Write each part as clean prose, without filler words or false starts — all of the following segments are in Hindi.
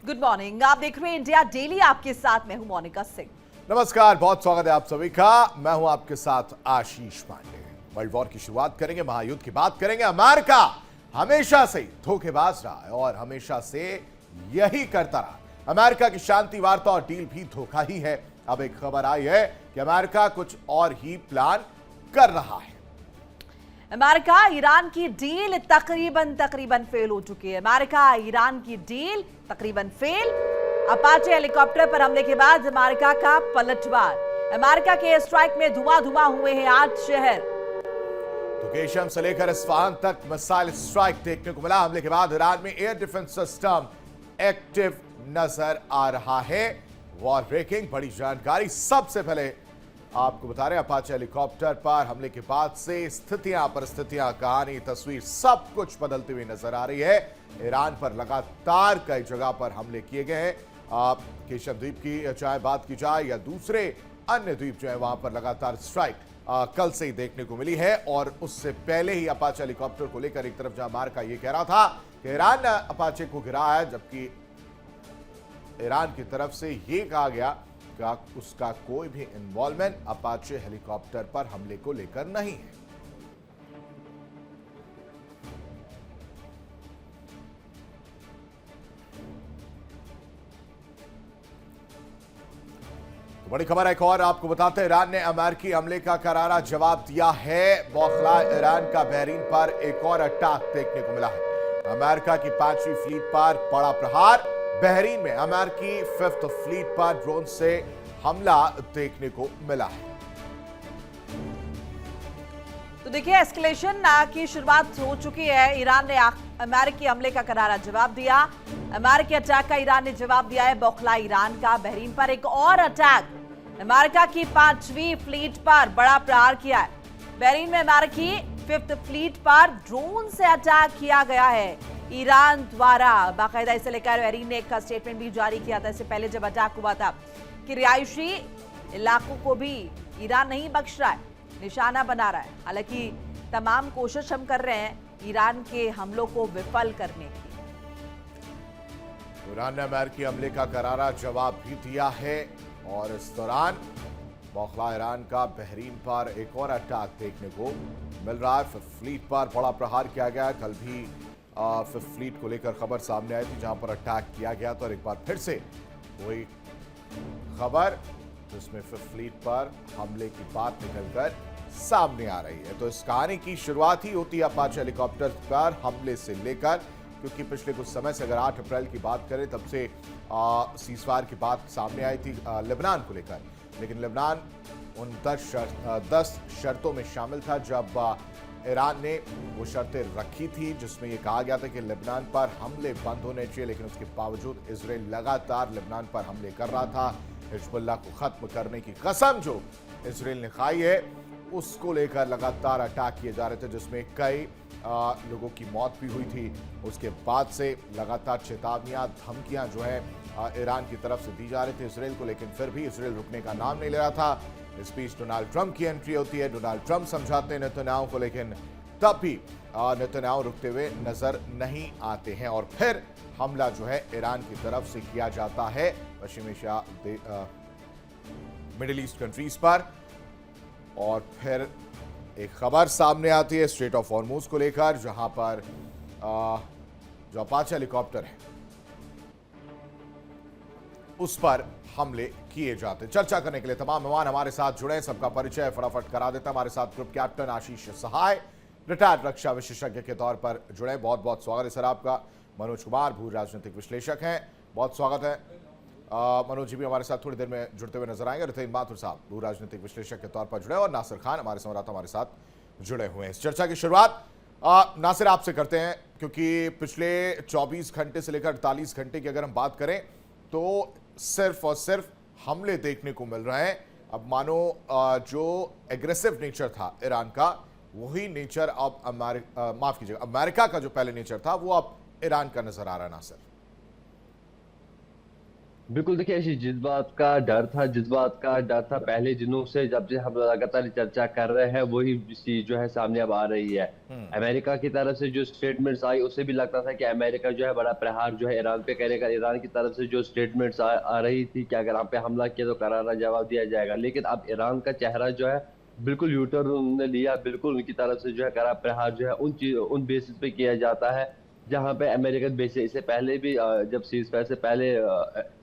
Good morning. आप देख रहे हैं इंडिया डेली, आपके साथ मैं हूं मोनिका सिंह। नमस्कार, बहुत स्वागत है आप सभी का। मैं हूं आपके साथ आशीष पांडे। वर्ल्ड वॉर की शुरुआत करेंगे, महायुद्ध की बात करेंगे। अमेरिका हमेशा से धोखेबाज रहा है और हमेशा से यही करता रहा। अमेरिका की शांति वार्ता और डील भी धोखा ही है। अब एक खबर आई है कि अमेरिका कुछ और ही प्लान कर रहा है। अमेरिका ईरान की डील तकरीबन फेल हो चुकी है। अमेरिका ईरान की डील तकरीबन फेल। अपाचे हेलीकॉप्टर पर हमले के बाद अमेरिका का पलटवार। अमेरिका के एयर स्ट्राइक में धुआं हुए हैं 8 शहर। तो केशम से लेकर इस्फहान तक मिसाइल स्ट्राइक देखने को मिला। हमले के बाद ईरान में एयर डिफेंस सिस्टम एक्टिव नजर आ रहा है। वॉर ब्रेकिंग बड़ी जानकारी। सबसे पहले आपको बता रहे हैं, अपाचे हेलीकॉप्टर पर हमले के बाद से परिस्थितियां, कहानी, तस्वीर सब कुछ बदलती हुई नजर आ रही है। ईरान पर लगातार कई जगह पर हमले किए गए हैं। केशम द्वीप की चाहे बात की जाए या दूसरे अन्य द्वीप जो है वहां पर लगातार स्ट्राइक कल से ही देखने को मिली है। और उससे पहले ही अपाचे हेलीकॉप्टर को लेकर एक तरफ जहां अमेरिका ये कह रहा था कि ईरान ने अपाचे को गिरा है, जबकि ईरान की तरफ से यह कहा गया कि उसका कोई भी इन्वॉल्वमेंट अपाचे हेलीकॉप्टर पर हमले को लेकर नहीं है। तो बड़ी खबर एक और आपको बताते हैं, ईरान ने अमेरिकी हमले का करारा जवाब दिया है। बौखला ईरान का बहरीन पर एक और अटैक देखने को मिला है। अमेरिका की 5वीं फ्लीट पर बड़ा प्रहार। बहरीन में अमेरिकी 5th फ्लीट पर ड्रोन से हमला देखने को मिला है। तो देखिए, एस्केलेशन की शुरुआत हो चुकी है। ईरान ने अमेरिकी हमले का करारा जवाब दिया। अमेरिकी अटैक का ईरान ने जवाब दिया है। बौखला ईरान का बहरीन पर एक और अटैक। अमेरिका की 5वीं फ्लीट पर बड़ा प्रहार किया है। बहरीन में अमेरिकी 5th फ्लीट पर ड्रोन से अटैक किया गया है ईरान द्वारा। बाकायदा इसे लेकर बहरीन ने एक स्टेटमेंट भी जारी किया था। इससे पहले जब अटैक हुआ था कि रिहायशी इलाकों को भी ईरान नहीं बख्श रहा है, निशाना बना रहा है। हालांकि तमाम कोशिश हम कर रहे हैं ईरान के हमलों को विफल करने की। ईरान ने अमेरिकी हमले का करारा जवाब भी दिया है। और इस दौरान बौखला ईरान का बहरीन पर एक और अटैक देखने को मिल रहा है। 5th फ्लीट पर बड़ा प्रहार किया गया। कल भी 5th फ्लीट को लेकर खबर सामने आई थी, जहां पर अटैक किया गया। तो एक बार फिर से वही खबर जिसमें 5th फ्लीट पर हमले की बात निकलकर सामने आ रही है। तो इस कहानी की शुरुआत ही होती है अपाचे हेलीकॉप्टर पर हमले से लेकर, क्योंकि पिछले कुछ समय से अगर 8 अप्रैल की बात करें तब से सीजफायर की बात सामने आई थी लेबनान को लेकर। लेकिन लेबनान उन 10 शर्तों में शामिल था जब ईरान ने वो शर्तें रखी थी, जिसमें यह कहा गया था कि लेबनान पर हमले बंद होने चाहिए। लेकिन उसके बावजूद इजराइल लगातार लेबनान पर हमले कर रहा था। हिजबुल्लाह को खत्म करने की कसम जो इजराइल ने खाई है, उसको लेकर लगातार अटैक किए जा रहे थे, जिसमें कई लोगों की मौत भी हुई थी। उसके बाद से लगातार चेतावनियां, धमकियां जो है ईरान की तरफ से दी जा रही थी इसराइल को। लेकिन फिर भी इसराइल रुकने का नाम नहीं ले रहा था। इस बीच डोनाल्ड ट्रंप की एंट्री होती है। डोनाल्ड ट्रंप समझाते हैं नेतन्याहू को, लेकिन तब भी नेतन्याहू रुकते हुए नजर नहीं आते हैं। और फिर हमला जो है ईरान की तरफ से किया जाता है पश्चिमी एशिया, मिडिल ईस्ट कंट्रीज पर। और फिर एक खबर सामने आती है स्ट्रेट ऑफ हॉर्मुज को लेकर, जहां पर जो अपाचे हेलीकॉप्टर है उस पर हमले किए जाते। चर्चा करने के लिए तमाम मेहमान हमारे साथ जुड़े। सबका परिचय फटाफट करा देता। हमारे साथ ग्रुप कैप्टन आशीष सहाय, रिटायर्ड रक्षा विशेषज्ञ के तौर पर जुड़े। बहुत बहुत स्वागत है सर आपका। मनोज कुमार, भू राजनीतिक विश्लेषक हैं, बहुत स्वागत है। मनोज जी भी हमारे साथ थोड़ी देर में जुड़ते हुए नजर आएंगे। रितेन माथुर साहब भू राजनीतिक विश्लेषक के तौर पर जुड़े, और नासिर खान हमारे संवाददाता हमारे साथ जुड़े हुए हैं। इस चर्चा की शुरुआत नासिर आपसे करते हैं, क्योंकि पिछले 24 घंटे से लेकर 48 घंटे की अगर हम बात करें तो सिर्फ और सिर्फ हमले देखने को मिल रहे हैं। अब मानो जो एग्रेसिव नेचर था ईरान का, वही नेचर अब माफ कीजिएगा, अमेरिका का जो पहले नेचर था वो अब ईरान का नजर आ रहा है। नासिर, बिल्कुल देखिए, ऐसी जिस बात का डर था पहले दिनों से, जब से हम लगातार चर्चा कर रहे हैं, वही चीज जो है सामने अब आ रही है। अमेरिका की तरफ से जो स्टेटमेंट्स आई, उससे भी लगता था कि अमेरिका जो है बड़ा प्रहार जो है ईरान पे करेगा। ईरान की तरफ से जो स्टेटमेंट्स आ रही थी कि अगर हम पे हमला किया तो करारा जवाब दिया जाएगा, लेकिन अब ईरान का चेहरा जो है बिल्कुल यूटर्न उन्होंने लिया। बिल्कुल उनकी तरफ से जो है कड़ा प्रहार जो है उन बेसिस पे किया जाता है जहां पे अमेरिकन बेस। इससे पहले भी जब सीज फायर से पहले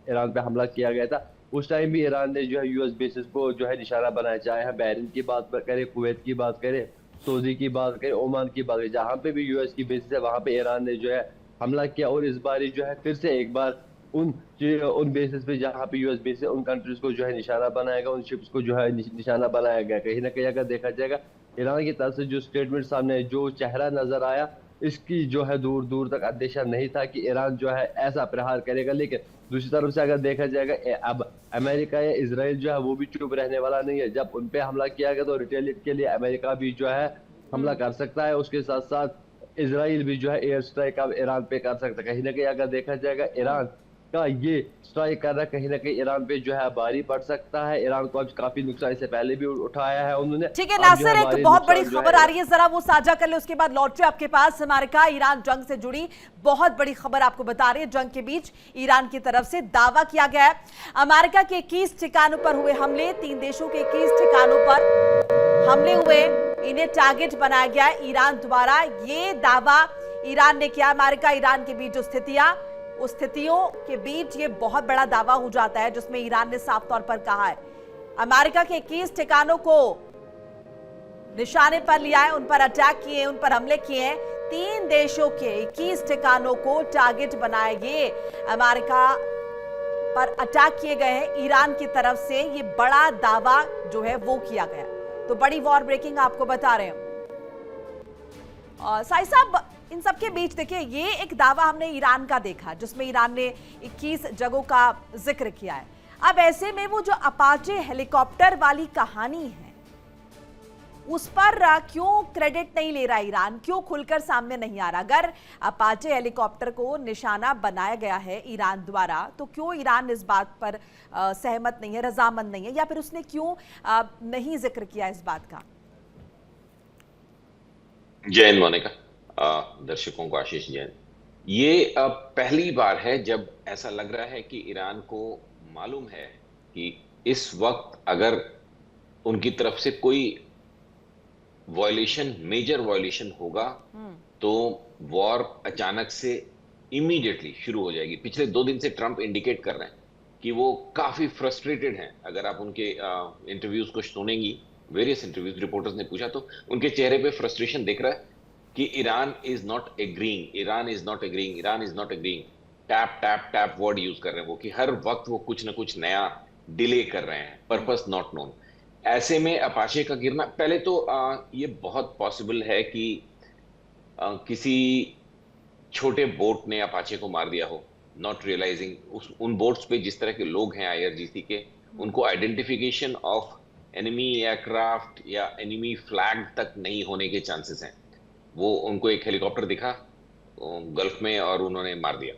ईरान पे हमला किया गया था, उस टाइम भी ईरान ने जो है यूएस बेसिस को जो है निशाना बनाया। चाहे हम बहरीन की बात करें, कुवैत की बात करें, सऊदी की बात करें, ओमान की बात करें, जहां पे भी यूएस की बेसिस है वहां पे ईरान ने जो है हमला किया। और इस बार जो है फिर से एक बार उन बेसिस पे जहां पे यूएस बेस है, उन कंट्रीज को जो है निशाना बनाया गया, उन शिप्स को जो है निशाना बनाया गया। कहीं ना कहीं अगर देखा जाएगा, ईरान की तरफ से जो स्टेटमेंट सामने जो चेहरा नजर आया, इसकी जो है दूर दूर तक अंदेशा नहीं था कि ईरान जो है ऐसा प्रहार करेगा। लेकिन दूसरी तरफ से अगर देखा जाएगा, अब अमेरिका या इजराइल जो है वो भी चुप रहने वाला नहीं है। जब उन पे हमला किया गया तो रिटेलिएट के लिए अमेरिका भी जो है हमला कर सकता है। उसके साथ साथ इजराइल भी जो है एयर स्ट्राइक अब ईरान पे कर सकता है। कहीं ना कहीं अगर देखा जाएगा, ईरान का ये स्ट्राइक करना कहीं ना कहीं ईरान पे जो है भारी पड़ सकता है। ईरान को अब काफी नुकसान इससे पहले भी उठाया है उन्होंने। ठीक है अब जो नासिर, एक भारी बहुत बड़ी नुकसान जो खबर आ रही है, जरा वो साझा कर ले, उसके बाद लौट से आपके पास। अमेरिका ईरान जंग से जुड़ी बहुत बड़ी खबर आपको बता रही है। जंग के बीच ईरान की तरफ से दावा किया गया है अमेरिका के 21 ठिकानों पर हुए हमले, 3 देशों के 21 ठिकानों पर हमले हुए, इन्हें टारगेट बनाया गया है ईरान द्वारा। ये दावा ईरान ने किया। अमेरिका ईरान के बीच जो स्थितियां, उस स्थितियों के बीच ये बहुत बड़ा दावा हो जाता है, जिसमें ईरान ने साफ तौर पर कहा है अमेरिका के 21 ठिकानों को निशाने पर लिया है, उन पर अटैक किए, उन पर हमले किए हैं। 3 देशों के 21 ठिकानों को टारगेट बनाए गए, अमेरिका पर अटैक किए गए हैं ईरान की तरफ से। ये बड़ा दावा जो है वो किया गया। तो बड़ी वॉर ब्रेकिंग आपको बता रहे हैं। साई साहब, इन सबके बीच देखिए, ये एक दावा हमने ईरान का देखा जिसमें ईरान ने 21 जगहों का जिक्र किया है। अब ऐसे में वो जो अपाचे हेलीकॉप्टर वाली कहानी है, उस पर क्यों क्रेडिट नहीं ले रहा ईरान? क्यों खुलकर सामने नहीं आ रहा? अगर अपाचे हेलीकॉप्टर को निशाना बनाया गया है ईरान द्वारा, तो क्यों ईरान इस बात पर सहमत नहीं है, रजामंद नहीं है, या फिर उसने क्यों नहीं जिक्र किया इस बात का? जय हिंद मोनिका, दर्शकों को आशीष जैन। ये पहली बार है जब ऐसा लग रहा है कि ईरान को मालूम है कि इस वक्त अगर उनकी तरफ से कोई वॉयलेशन, मेजर वॉयलेशन होगा तो वॉर अचानक से इमीडिएटली शुरू हो जाएगी। पिछले 2 दिन से ट्रंप इंडिकेट कर रहे हैं कि वो काफी फ्रस्ट्रेटेड हैं। अगर आप उनके इंटरव्यूज को सुनेंगी, वेरियस इंटरव्यूज, रिपोर्टर्स ने पूछा तो उनके चेहरे पे फ्रस्ट्रेशन दिख रहा है कि Iran is not agreeing, Iran is not agreeing, Iran is not agreeing. Tap tap tap word use कर रहे हैं वो, कि हर वक्त वो कुछ ना कुछ नया डिले कर रहे हैं, पर्पस नॉट नोन। ऐसे में अपाचे का गिरना, पहले तो ये बहुत पॉसिबल है कि किसी छोटे बोट ने अपाचे को मार दिया हो, नॉट रियलाइजिंग। उन बोट्स पे जिस तरह के लोग हैं आईआरजीसी के, उनको आइडेंटिफिकेशन ऑफ एनिमी एयरक्राफ्ट या एनिमी फ्लैग तक नहीं होने के चांसेस हैं। वो उनको एक हेलीकॉप्टर दिखा गल्फ में और उन्होंने मार दिया।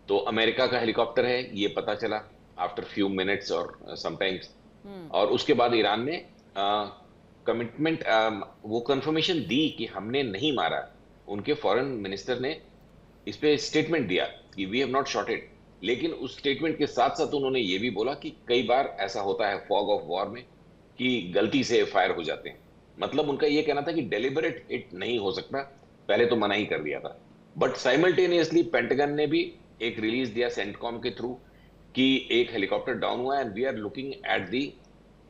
तो अमेरिका का हेलीकॉप्टर है ये पता चला आफ्टर फ्यू मिनट्स और समटाइम्स। और उसके बाद ईरान ने कमिटमेंट, वो कंफर्मेशन दी कि हमने नहीं मारा। उनके फॉरेन मिनिस्टर ने इस पे स्टेटमेंट दिया कि we have not shot it. लेकिन उस स्टेटमेंट के साथ साथ उन्होंने ये भी बोला कि कई बार ऐसा होता है फॉग ऑफ वॉर में कि गलती से फायर हो जाते हैं। मतलब उनका ये कहना था कि डेलिबरेट हिट नहीं हो सकता, पहले तो मना ही कर दिया था। बट साइमल्टेनियसली पेंटागन ने भी एक रिलीज दिया सेंटकॉम के थ्रू कि एक हेलीकॉप्टर डाउन हुआ and we are looking at the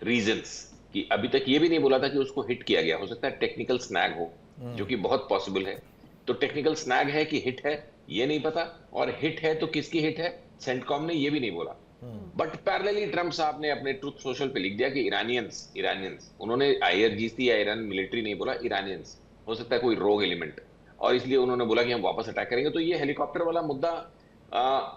reasons. कि अभी तक ये भी नहीं बोला था कि उसको हिट किया गया, हो सकता है टेक्निकल स्नैग हो, जो कि बहुत पॉसिबल है। तो टेक्निकल स्नैग है कि हिट है ये नहीं पता, और हिट है तो किसकी हिट है सेंटकॉम ने ये भी नहीं बोला। बट पैरेलली ट्रंप साहब ने अपने ट्रुथ सोशल पे लिख दिया कि इरानियंस, उन्होंने आईआरजीसी या ईरान मिलिट्री नहीं बोला, इरानियंस, हो सकता है कोई रोग एलिमेंट, और इसलिए उन्होंने बोला कि हम वापस अटैक करेंगे। तो ये हेलीकॉप्टर वाला मुद्दा,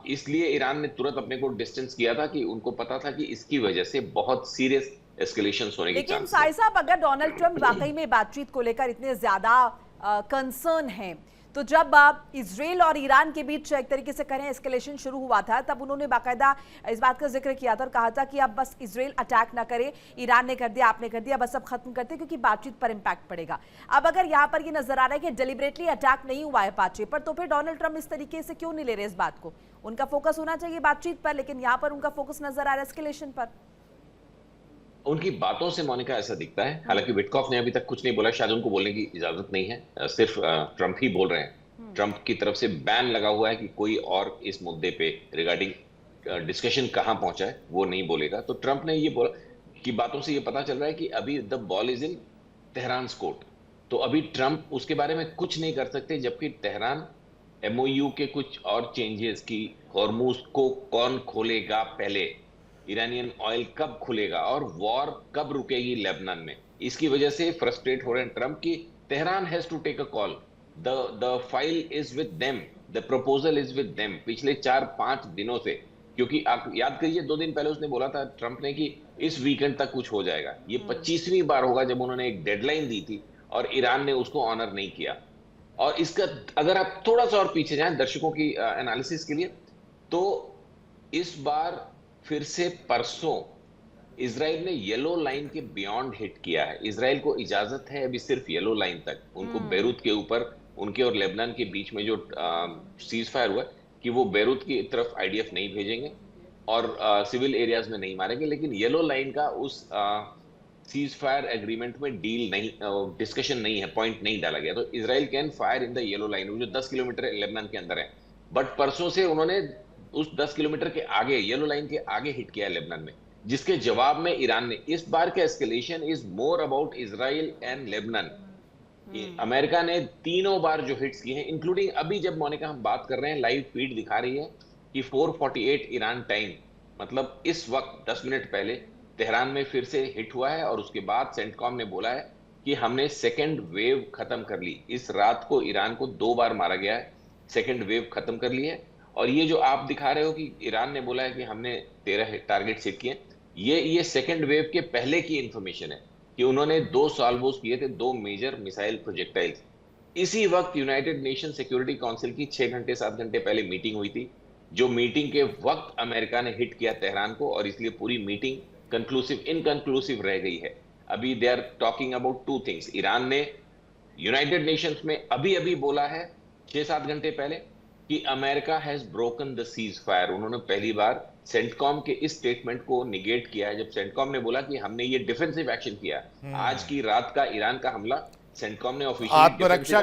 इसलिए ईरान ने तुरंत अपने को डिस्टेंस किया था कि उनको पता था कि इसकी वजह से बहुत सीरियस एस्केलेशन होने की चांस है। लेकिन साई साहब, अगर डोनाल्ड ट्रंप वाकई में बातचीत को लेकर इतने ज्यादा कंसर्न है, तो जब इजराइल और ईरान के बीच एक तरीके से करें एस्केलेशन शुरू हुआ था, तब उन्होंने बाकायदा इस बात का जिक्र किया था और कहा था कि अब बस इजराइल अटैक ना करे, ईरान ने कर दिया, आपने कर दिया, बस अब खत्म करते क्योंकि बातचीत पर इंपैक्ट पड़ेगा। अब अगर यहाँ पर ये नजर आ रहा है कि डेलिबरेटली अटैक नहीं हुआ है बातचीत पर, तो फिर डोनाल्ड ट्रंप इस तरीके से क्यों नहीं ले रहे इस बात को? उनका फोकस होना चाहिए बातचीत पर, लेकिन यहाँ पर उनका फोकस नजर आ रहा है एस्केलेशन पर। उनकी बातों से मोनिका ऐसा दिखता है, हालांकि विटकॉफ ने अभी तक कुछ नहीं बोला, शायद उनको बोलने की इजाजत नहीं है, सिर्फ ट्रंप ही बोल रहे हैं। ट्रंप की तरफ से बैन लगा हुआ है कि कोई और इस मुद्दे पे रिगार्डिंग डिस्कशन कहां पहुंचा है वो नहीं बोलेगा। तो ट्रंप ने ये बोला कि बातों से ये पता चल रहा है कि अभी the ball is in Tehran court, तो अभी ट्रंप उसके बारे में कुछ नहीं कर सकते, जबकि तेहरान एमओयू के कुछ और चेंजेस की, हॉर्मुज को कौन खोलेगा पहले, ईरानियन ऑयल कब खुलेगा और वॉर कब रुकेगी लेबनान में, इसकी वजह से फ्रस्ट्रेट हो रहे हैं ट्रंप की Tehran has to take a call, the file is with them, the proposal is with them, पिछले 4-5 दिनों से। क्योंकि आप याद करिए 2 दिन पहले उसने बोला था ट्रंप ने कि इस वीकेंड तक कुछ हो जाएगा। ये 25वीं बार होगा जब उन्होंने एक डेडलाइन दी थी और ईरान ने उसको ऑनर नहीं किया। और इसका अगर आप थोड़ा सा और पीछे जाएं दर्शकों की एनालिसिस के लिए, तो इस बार फिर से परसों इजराइल ने येलो लाइन के बियॉन्ड हिट किया है। इजराइल को इजाजत है अभी सिर्फ येलो लाइन तक, उनको बेरूत के ऊपर, उनके और लेबनान के बीच में जो सीज फायर हुआ कि वो बेरूत की तरफ आईडीएफ नहीं भेजेंगे और सिविल एरियाज में नहीं मारेंगे, लेकिन येलो लाइन का उस सीज फायर एग्रीमेंट में डील नहीं, डिस्कशन नहीं है, पॉइंट नहीं डाला गया। तो Israel can fire in the yellow line जो 10 किलोमीटर लेबनान के अंदर है, बट परसों से उन्होंने उस 10 किलोमीटर के आगे, येलो लाइन के आगे हिट किया है लेबनान में, जिसके जवाब में ईरान ने, इस बार का escalation is more about Israel and Lebanon. America ने तीनों बार जो हिट्स किए हैं, इंक्लूडिंग अभी जब मोनिका हम बात कर रहे हैं, लाइव फीड दिखा रही है कि 4:48 ईरान टाइम, मतलब इस वक्त 10 मिनट पहले तेहरान में फिर से हिट हुआ है और उसके बाद सेंटकॉम ने बोला है कि हमने सेकेंड वेव खत्म कर ली। इस रात को ईरान को 2 बार मारा गया है, सेकेंड वेव खत्म कर ली है। और ये जो आप दिखा रहे हो कि ईरान ने बोला है कि हमने 13 टारगेट हिट किए, ये सेकेंड वेव के पहले की इंफॉर्मेशन है कि उन्होंने 2 सॉल्वोस किए थे, 2 मेजर मिसाइल प्रोजेक्टाइल्स। इसी वक्त यूनाइटेड नेशन सिक्योरिटी काउंसिल की 6 घंटे 7 घंटे पहले मीटिंग हुई थी, जो मीटिंग के वक्त अमेरिका ने हिट किया तेहरान को, और इसलिए पूरी मीटिंग इनकंक्लूसिव रह गई है। अभी they are talking about 2 things. Iran ने यूनाइटेड नेशंस में अभी बोला है 6-7 घंटे पहले कि America has broken the ceasefire. उन्होंने पहली बार सेंटकॉम के इस स्टेटमेंट को निगेट किया है, जब सेंटकॉम ने बोला कि हमने ये डिफेंसिव एक्शन किया। आज की रात का ईरान का हमला सेंटकॉम ने ऑफिशियली आत्मरक्षा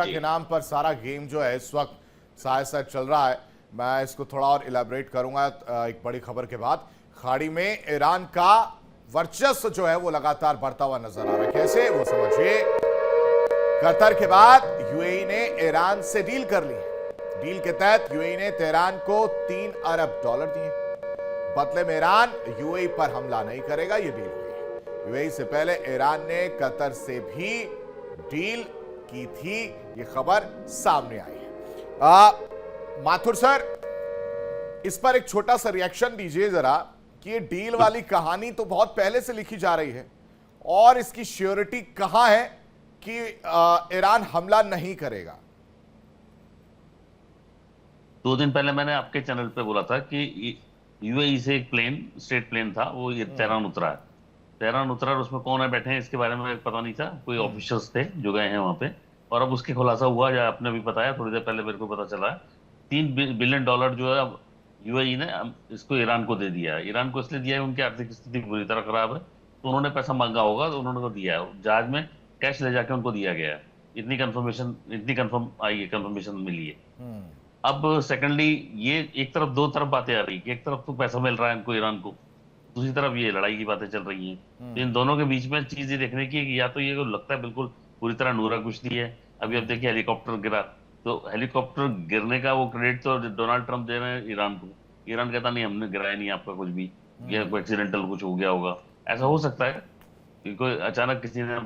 के नाम पर सारा गेम जो है इस वक्त साथ चल रहा है। मैं इसको थोड़ा और इलैबोरेट करूंगा एक बड़ी खबर के बाद। खाड़ी में ईरान का वर्चस्व जो है वो लगातार बढ़ता हुआ नजर आ रहा है। कैसे, वो समझिए। कतर के बाद यूएई ने ईरान से डील कर ली। डील के तहत यूएई ने तेहरान को $3 अरब दिए। बदले में ईरान यूएई पर हमला नहीं करेगा, ये डील हुई। यूएई से पहले ईरान ने कतर से भी डील की थी, ये खबर सामने आई है। माथुर सर, इस पर एक छोटा सा रिएक्शन दीजिए जरा कि ये डील वाली कहानी तो बहुत पहले से लिखी जा रही है और इसकी श्योरिटी कहां है कि ईरान हमला नहीं करेगा। 2 दिन पहले मैंने आपके चैनल पे बोला था कि यूएई से एक प्लेन, स्टेट प्लेन था, वो ये तेहरान उतरा है। तेहरान उतरा और उसमें कौन है बैठे हैं इसके बारे में पता नहीं था, कोई ऑफिशियल्स थे जो गए हैं वहां पे, और अब उसके खुलासा हुआ, या आपने भी बताया थोड़ी देर पहले मेरे को पता चला है, $3 बिलियन जो है अब यूएई ने इसको ईरान को दे दिया है। ईरान को इसलिए दिया है उनकी आर्थिक स्थिति बुरी तरह खराब है, तो उन्होंने पैसा मांगा होगा तो उन्होंने को दिया है, जहाज में कैश ले जाके उनको दिया गया है। इतनी कंफर्मेशन मिली है। अब सेकेंडली ये एक तरफ 2 तरफ बातें आ रही है, एक तरफ तो पैसा मिल रहा है इनको, ईरान को, दूसरी तरफ ये लड़ाई की बातें चल रही हैं। तो इन दोनों के बीच में चीज ये देखने की कि या तो ये लगता है बिल्कुल पूरी तरह नूरा कुश्ती है। अभी अब देखिए हेलीकॉप्टर गिरा, तो हेलीकॉप्टर गिरने का वो क्रेडिट तो डोनाल्ड ट्रंप दे रहे हैं ईरान को। ईरान कहता नहीं हमने गिराया नहीं आपका कुछ भी, या कोई एक्सीडेंटल कुछ हो गया होगा। ऐसा हो सकता है कि कोई अचानक किसी ने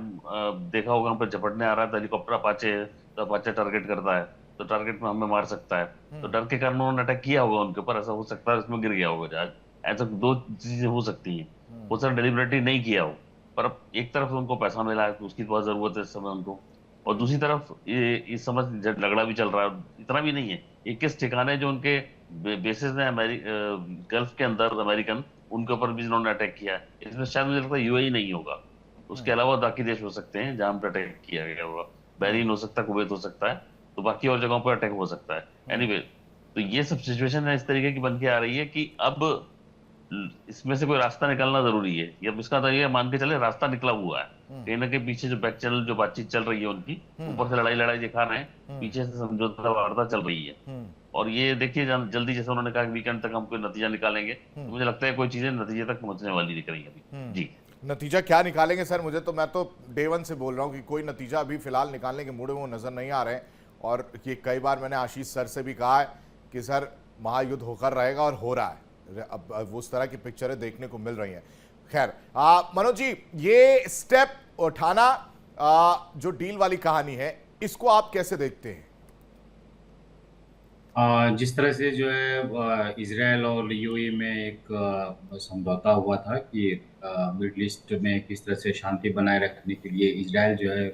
देखा होगा हम पर झपटने आ रहा है, तो हेलीकॉप्टर अपाचे है, तो अपाचे टारगेट करता है, तो टारगेट में हमें मार सकता है, तो डर के कारण उन्होंने अटैक किया होगा उनके ऊपर। ऐसा हो सकता है उसमें गिर गया होगा जहाज। ऐसा 2 चीजें हो सकती हैं। हो सकता है डेलिबरेटली नहीं किया हो, पर अब एक तरफ उनको पैसा मिला है तो उसकी बहुत जरूरत है इस समय उनको, और दूसरी तरफ ये इस समझ झगड़ा भी चल रहा है, इतना भी नहीं है, 21 ठिकाने जो उनके बेसिस हैं गल्फ के अंदर अमेरिकन, उनके ऊपर भी इन्होंने अटैक किया है। इसमें शायद मुझे लगता है यूएई नहीं होगा, उसके अलावा बाकी देश हो सकते हैं जहां पर अटैक किया गया होगा। बहरीन हो सकता है, कुवैत हो सकता है, तो बाकी और जगहों पर अटैक हो सकता है। एनीवे, तो ये सब सिचुएशन है इस तरीके की बन के आ रही है कि अब इसमें से कोई रास्ता निकालना जरूरी है। ये अब इसका तो ये मान के चले रास्ता निकला हुआ है, कहीं ना कहीं पीछे जो बैक चैनल जो बातचीत चल रही है उनकी, ऊपर से लड़ाई दिखा रहे हैं, पीछे से समझौता वार्ता चल रही है। और ये देखिए जल्दी, जैसे उन्होंने कहा वीकेंड तक हम कोई नतीजा निकालेंगे, तो मुझे लगता है कोई चीजें नतीजे तक पहुंचने वाली दिख रही है अभी। जी, नतीजा क्या निकालेंगे सर? मैं तो डे वन से बोल रहा हूँ कि कोई नतीजा अभी फिलहाल निकालने के मूड में वो नजर नहीं आ रहे हैं। और ये कई बार मैंने आशीष सर से भी कहा है कि सर महायुद्ध होकर रहेगा, और हो रहा है। अब उस तरह की पिक्चरें देखने को मिल रही हैं। खैर, मनोज जी, ये स्टेप उठाना, जो डील वाली कहानी है, इसको आप कैसे देखते हैं? जिस तरह से जो है इजराइल और यूएई में एक समझौता हुआ था कि मिडल ईस्ट में किस तरह से शांति बनाए रखने के लिए इजराइल जो है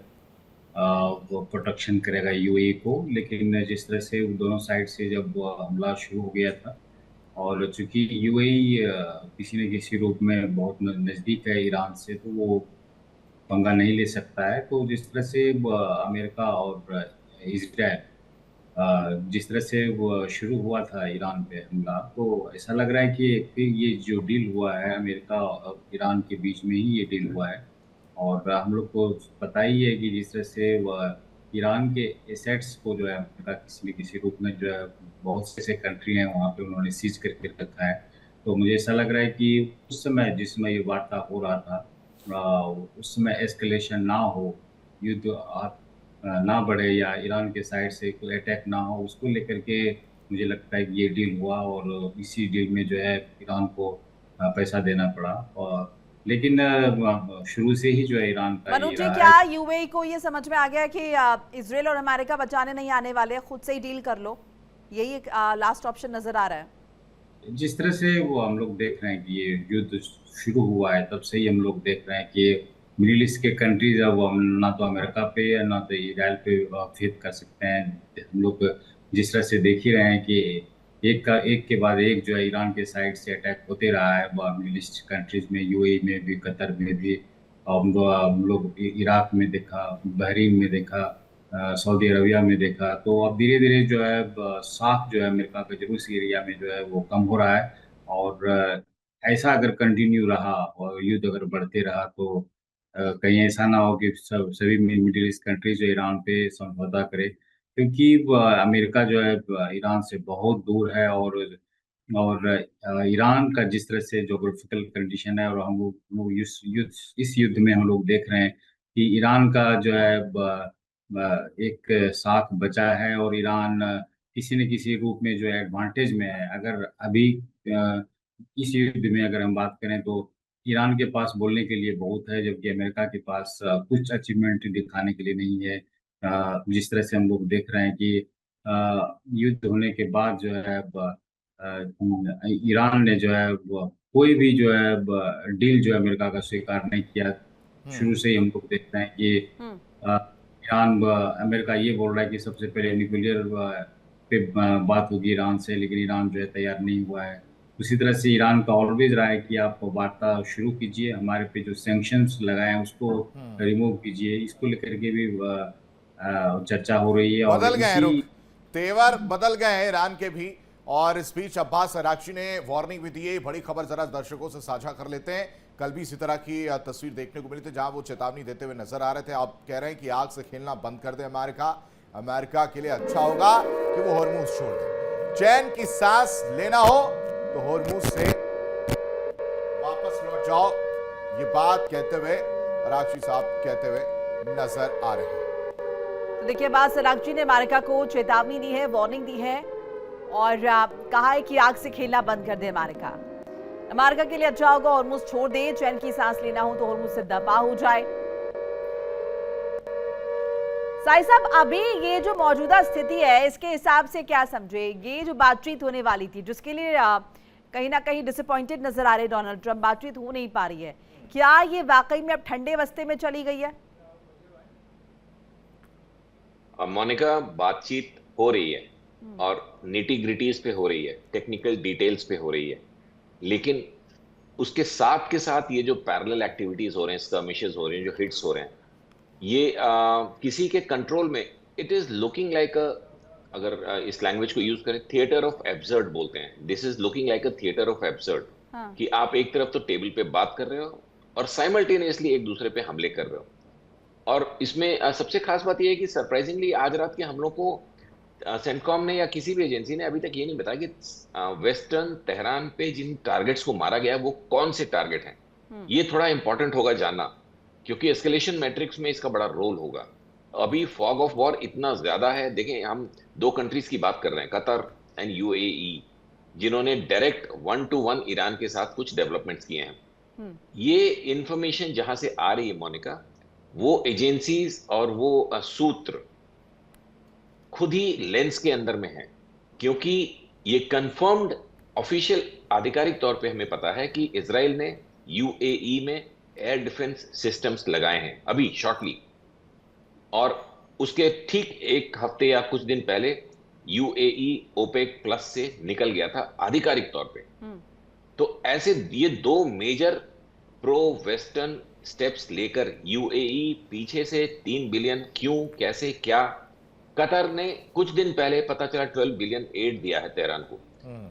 वो प्रोटेक्शन करेगा यूएई को, लेकिन जिस तरह से दोनों साइड से जब हमला शुरू हो गया था, और चूंकि यूएई किसी न किसी रूप में बहुत नज़दीक है ईरान से, तो वो पंगा नहीं ले सकता है। तो जिस तरह से अमेरिका और इजराइल जिस तरह से वो शुरू हुआ था ईरान पे हमला, तो ऐसा लग रहा है कि ये जो डील हुआ है अमेरिका और ईरान के बीच में ही ये डील हुआ है। और हम लोग को पता ही है कि जिस तरह से ईरान के एसेट्स को जो है अमेरिका किसी न किसी रूप में जो है बहुत से ऐसे कंट्री हैं वहाँ पे उन्होंने सीज करके रखा है। तो मुझे ऐसा लग रहा है कि उस समय जिस समय ये वार्ता हो रहा था, उस समय एस्केलेशन ना हो, युद्ध ना बढ़े या ईरान के साइड से कोई अटैक ना हो, उसको लेकर के मुझे लगता है कि ये डील हुआ। और इसी डील में जो है ईरान को पैसा देना पड़ा। और लेकिन शुरू से ही जो है ईरान का मनोज जी, क्या यूएई को ये समझ में आ गया कि इजराइल और अमेरिका बचाने नहीं आने वाले, खुद से ही डील कर लो, यही एक लास्ट ऑप्शन नजर आ रहा है? जिस तरह से वो हम लोग देख रहे हैं कि ये युद्ध शुरू हुआ है, तब से ही हम लोग देख रहे हैं कि मिडिल ईस्ट के कंट्रीज है वो ना तो अमेरिका पे या ना तो इजराइल पे फेथ कर सकते हैं। हम लोग जिस तरह से देख ही रहे हैं कि एक के बाद एक जो है ईरान के साइड से अटैक होते रहा है मिडिल ईस्ट कंट्रीज में, यूएई में भी, कतर में भी, हम लोग इराक में देखा, बहरीन में देखा, सऊदी अरबिया में देखा। तो अब धीरे धीरे जो है साफ जो है अमेरिका के जरूस एरिया में जो है वो कम हो रहा है। और ऐसा अगर कंटिन्यू रहा और युद्ध अगर बढ़ते रहा, तो कहीं ऐसा ना हो कि सभी मिडिल ईस्ट कंट्रीज जो ईरान पे समझौता करे, क्योंकि अमेरिका जो है ईरान से बहुत दूर है। और ईरान का जिस तरह से जोग्राफिकल कंडीशन है, और हम लोग इस युद्ध में हम लोग देख रहे हैं कि ईरान का जो है एक साथ बचा है, और ईरान किसी न किसी रूप में जो है एडवांटेज में है। अगर अभी इस युद्ध में अगर हम बात करें तो ईरान के पास बोलने के लिए बहुत है, जबकि अमेरिका के पास कुछ अचीवमेंट दिखाने के लिए नहीं है। जिस तरह से हम लोग देख रहे हैं कि युद्ध होने के बाद जो है ईरान ने जो है कोई भी जो है डील जो है अमेरिका का स्वीकार नहीं किया। शुरू से ही हम लोग देखते हैं कि ईरान अमेरिका ये बोल रहा है कि सबसे पहले न्यूक्लियर पे बात होगी ईरान से, लेकिन ईरान जो है तैयार नहीं हुआ है। उसी तरह से ईरान का ऑलवेज रहा है कि आप वार्ता शुरू कीजिए, हमारे पे जो सैंक्शंस लगाए हैं उसको रिमूव कीजिए। इसको लेकर के भी चर्चा हो रही है। बदल गए रुख, तेवर बदल गए हैं ईरान के भी। और इस बीच अब्बास अरागची ने वार्निंग भी दी है। बड़ी खबर जरा दर्शकों से साझा कर लेते हैं। कल भी इसी तरह की तस्वीर देखने को मिली थी जहां वो चेतावनी देते हुए नजर आ रहे थे। अब कह रहे हैं कि आग से खेलना बंद कर दे अमेरिका के लिए अच्छा होगा कि वो हॉर्मूज छोड़ दे। चैन की सांस लेना हो तो हॉर्मूज से वापस लौट जाओ, ये बात कहते हुए अरागची साहब कहते हुए नजर आ रहे हैं। तो देखिए, अब्बास अरागची ने अमेरिका को चेतावनी दी है, वार्निंग दी है, और कहा है कि आग से खेलना बंद कर दे अमेरिका के लिए अच्छा होगा हॉर्मूज छोड़ दे। चैन की सांस लेना हो तो हॉर्मूज से दफा हो जाए। साई साहब, अभी ये जो मौजूदा स्थिति है इसके हिसाब से क्या समझे, ये जो बातचीत होने वाली थी जिसके लिए कहीं ना कहीं डिसअपॉइंटेड नजर आ रहे डोनाल्ड ट्रंप, बातचीत हो नहीं पा रही है, क्या ये वाकई में अब ठंडे वस्ते में चली गई है? मोनिका, बातचीत हो रही है और निटी ग्रिटीज पे हो रही है, टेक्निकल डिटेल्स पे हो रही है, लेकिन उसके साथ ये जो पैरेलल एक्टिविटीज हो रहे हैं, स्कर्मिशेस हो रहे हैं, जो हिट्स हो रहे हैं, ये किसी के कंट्रोल में, इट इज लुकिंग लाइक अ, अगर इस लैंग्वेज को यूज करें, थिएटर ऑफ एब्सर्ड बोलते हैं। This is looking like a theatre of absurd, कि आप एक तरफ तो टेबल पे बात कर रहे हो और साइमल्टेनियसली एक दूसरे पे हमले कर रहे हो। और इसमें सबसे खास बात यह है कि सरप्राइजिंगली आज रात के हमलों को सेंटकॉम ने या किसी भी एजेंसी ने अभी तक ये नहीं बताया कि वेस्टर्न तेहरान पे जिन टारगेट्स को मारा गया वो कौन से टारगेट हैं। ये थोड़ा इंपॉर्टेंट होगा जानना, क्योंकि एस्केलेशन मैट्रिक्स में इसका बड़ा रोल होगा। अभी फॉग ऑफ वॉर इतना ज्यादा है। देखें, हम दो कंट्रीज की बात कर रहे हैं, कतर एंड यूएई, जिन्होंने डायरेक्ट 1-to-1 ईरान के साथ कुछ डेवलपमेंट्स किए हैं। ये इंफॉर्मेशन जहां से आ रही है मोनिका, वो एजेंसीज और वो सूत्र खुद ही लेंस के अंदर में है, क्योंकि ये कंफर्म्ड ऑफिशियल आधिकारिक तौर पे हमें पता है कि इजराइल ने यूएई में एयर डिफेंस सिस्टम्स लगाए हैं अभी शॉर्टली, और उसके ठीक एक हफ्ते या कुछ दिन पहले यूएई ओपेक प्लस से निकल गया था आधिकारिक तौर पे। तो ऐसे ये दो मेजर प्रो वेस्टर्न स्टेप्स लेकर यूएई पीछे से 3 बिलियन, क्यों, कैसे, क्या, कतर ने कुछ दिन पहले पता चला 12 बिलियन एड दिया है तेहरान को।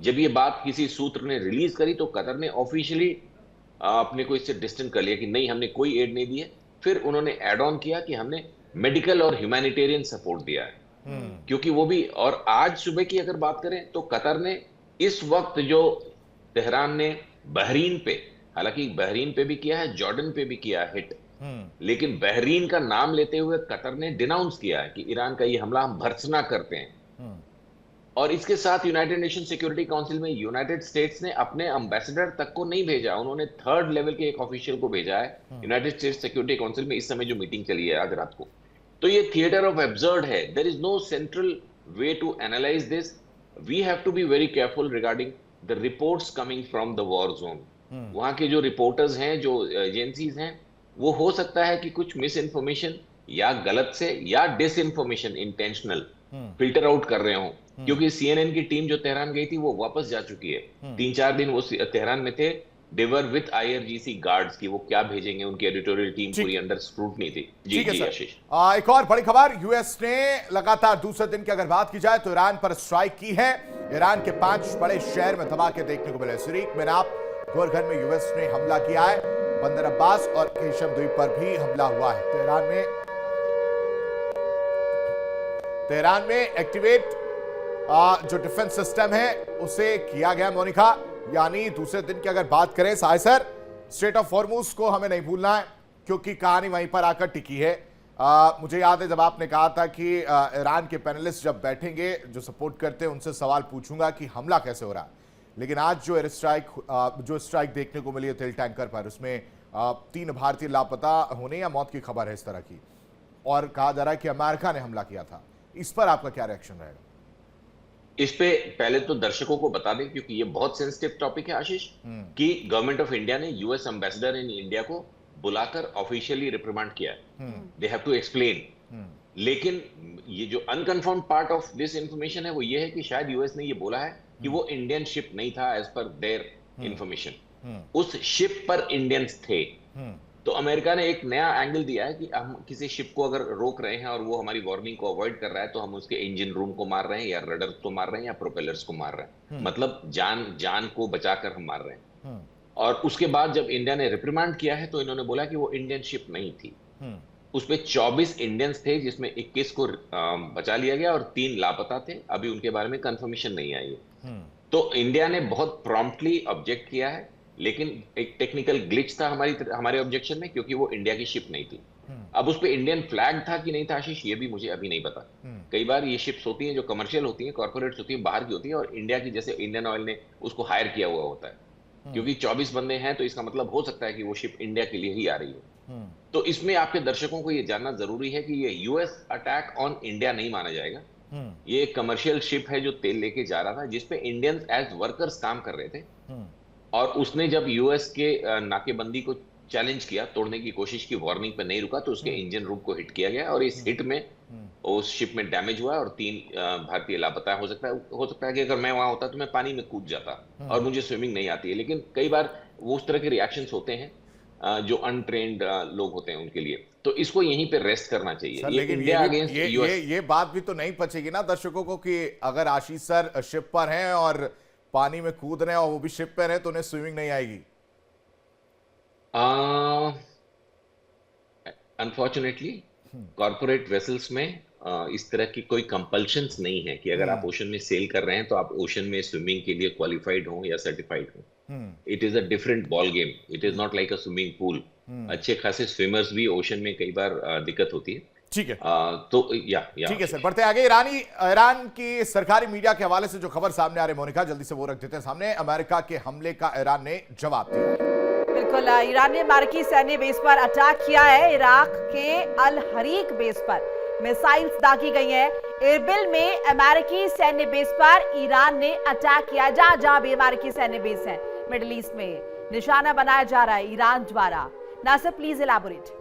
जब ये बात किसी सूत्र ने रिलीज करी तो कतर ने ऑफिशियली अपने को इससे डिस्टेंस कर लिया कि नहीं, हमने कोई एड नहीं दी है। फिर उन्होंने एड ऑन किया कि हमने मेडिकल और ह्यूमैनिटेरियन सपोर्ट दिया है, क्योंकि वो भी। और आज सुबह की अगर बात करें तो कतर ने इस वक्त जो तेहरान ने बहरीन पे, हालांकि बहरीन पे भी किया है, जॉर्डन पे भी किया है हिट, लेकिन बहरीन का नाम लेते हुए कतर ने डिनाउंस किया है कि ईरान का ये हमला हम भर्त्सना करते हैं। और इसके साथ यूनाइटेड नेशन सिक्योरिटी काउंसिल में यूनाइटेड स्टेट्स ने अपने एम्बेसडर तक को नहीं भेजा, उन्होंने थर्ड लेवल के एक ऑफिशियल को भेजा है यूनाइटेड स्टेट्स सिक्योरिटी काउंसिल में। इस समय जो मीटिंग चली है आज रात को, तो ये थिएटर ऑफ एब्सर्ड है। There is no central way to analyse this. We have to be very careful regarding the reports coming from the war zone. वहां के जो रिपोर्टर्स हैं, जो एजेंसीज हैं, वो हो सकता है कि कुछ मिस इन्फॉर्मेशन या गलत से या disinformation intentional filter out कर रहे हों, क्योंकि सीएनएन की टीम जो तेहरान गई थी वो वापस जा चुकी है। 3-4 दिन वो तेहरान में थे, देवर विद आईआरजीसी गार्ड्स की, वो क्या भेजेंगे, उनकी एडिटोरियल टीम पूरी अंडर स्क्रूटनी थी। जी जी आशीष, एक और बड़ी खबर, यूएस ने लगातार दूसरे दिन की अगर बात की जाए तो ईरान पर स्ट्राइक की है। ईरान के 5 बड़े शहर में धमाके देखने को मिले। सिरीक, मेनाप, गोरखन में यूएस ने हमला किया है। बंदर अब्बास और केशम द्वीप पर भी हमला हुआ है। तेहरान में एक्टिवेट जो डिफेंस सिस्टम है उसे किया गया मोनिका। यानी दूसरे दिन की अगर बात करें साइसर, स्ट्रेट ऑफ हॉर्मुज को हमें नहीं भूलना है, क्योंकि कहानी वहीं पर आकर टिकी है। मुझे याद है जब आपने कहा था कि ईरान के पैनलिस्ट जब बैठेंगे जो सपोर्ट करते हैं उनसे सवाल पूछूंगा कि हमला कैसे हो रहा है, लेकिन आज जो एयर स्ट्राइक देखने को मिली है तेल टैंकर पर, उसमें 3 भारतीय लापता होने या मौत की खबर है इस तरह की, और कहा जा रहा है कि अमेरिका ने हमला किया था। इस पर आपका क्या रिएक्शन रहेगा? इस पे पहले तो दर्शकों को बता दें, क्योंकि ये बहुत सेंसिटिव टॉपिक है आशीष, कि गवर्नमेंट ऑफ इंडिया ने यूएस एम्बेसडर इन इंडिया को बुलाकर ऑफिशियली रिप्रिमांड किया है। They have to explain. लेकिन ये जो unconfirm part of this information है वो ये है कि शायद यूएस ने ये बोला है कि वो इंडियन शिप नहीं था एज पर देयर इंफॉर्मेशन। उस शिप पर इंडियंस थे। तो अमेरिका ने एक नया एंगल दिया है कि हम किसी शिप को अगर रोक रहे हैं और वो हमारी वार्निंग को अवॉइड कर रहा है तो हम उसके इंजन रूम को मार रहे हैं, या रडर को मार रहे हैं, या प्रोपेलर्स को मार रहे हैं। मतलब जान को बचाकर हम मार रहे हैं। और उसके बाद जब इंडिया ने रिप्रिमांड किया है तो इन्होंने बोला कि वो इंडियन शिप नहीं थी। उसपे 24 इंडियंस थे, जिसमें 21 को बचा लिया गया और 3 लापता थे। अभी उनके बारे में कंफर्मेशन नहीं आई है। तो इंडिया ने बहुत प्रॉम्प्टली ऑब्जेक्ट किया है, लेकिन एक टेक्निकल ग्लिच था हमारे ऑब्जेक्शन में, क्योंकि वो इंडिया की शिप नहीं थी। अब उस पे इंडियन फ्लैग था कि नहीं था आशीष, ये भी मुझे अभी नहीं पता। कई बार ये शिप्स होती हैं जो कमर्शियल होती हैं, कॉर्पोरेट्स होती हैं, बाहर की होती है, और इंडिया की, जैसे इंडियन ऑयल ने उसको हायर किया हुआ होता है। क्योंकि 24 बंदे हैं तो इसका मतलब हो सकता है कि वो शिप इंडिया के लिए ही आ रही है। तो इसमें आपके दर्शकों को ये जानना जरूरी है कि ये यूएस अटैक ऑन इंडिया नहीं माना जाएगा। ये एक कमर्शियल शिप है जो तेल लेके जा रहा था, जिसपे इंडियंस एज वर्कर्स काम कर रहे थे। और उसने जब यूएस के नाकेबंदी को चैलेंज किया, तोड़ने की कोशिश की, वार्निंग पे नहीं रुका, तो उसके इंजन रूम को हिट किया गया। और इस हिट में उस शिप में डैमेज हुआ है और 3 भारतीय लापता हो सकता है कि अगर मैं वहां होता तो मैं पानी में कूद जाता और मुझे स्विमिंग नहीं आती है। लेकिन कई बार वो उस तरह के रिएक्शंस होते हैं जो अनट्रेन्ड लोग होते हैं उनके लिए, तो इसको यहीं पे रेस्ट करना चाहिए। सर ये लेकिन इंडिया अगेंस्ट यूएस। ये बात भी तो नहीं पचेगी ना दर्शकों को कि अगर आशीष सर शिप पर हैं और पानी में कूद रहे हैं और वो भी शिप पर है तो उन्हें स्विमिंग नहीं आएगी। अनफॉर्चुनेटली कॉर्पोरेट वेसल्स में इस तरह की कोई कंपल्शंस नहीं है कि अगर आप ओशन में सेल कर रहे हैं तो आप ओशन में स्विमिंग के लिए क्वालिफाइड हो या सर्टिफाइड हो। It is a different ball game, it is not like a swimming pool. अच्छे खासे स्विमर्स भी ओशन में कई बार दिक्कत होती है। ठीक है, तो ठीक है सर, बढ़ते आगे। ईरान की सरकारी मीडिया के हवाले से जो खबर सामने आ रही है मोनिका, जल्दी से वो रख देते हैं सामने। अमेरिका के हमले का ईरान ने जवाब दिया। बिल्कुल, ईरान ने अमेरिकी सैन्य बेस पर अटैक किया है। इराक के अल हरीक बेस पर मिसाइल्स दागी गई हैं। इरबिल में अमेरिकी सैन्य बेस पर ईरान ने अटैक किया। जहां जहां भी अमेरिकी सैन्य बेस है मिडिल ईस्ट में निशाना बनाया जा रहा है ईरान द्वारा। Nasir, please elaborate.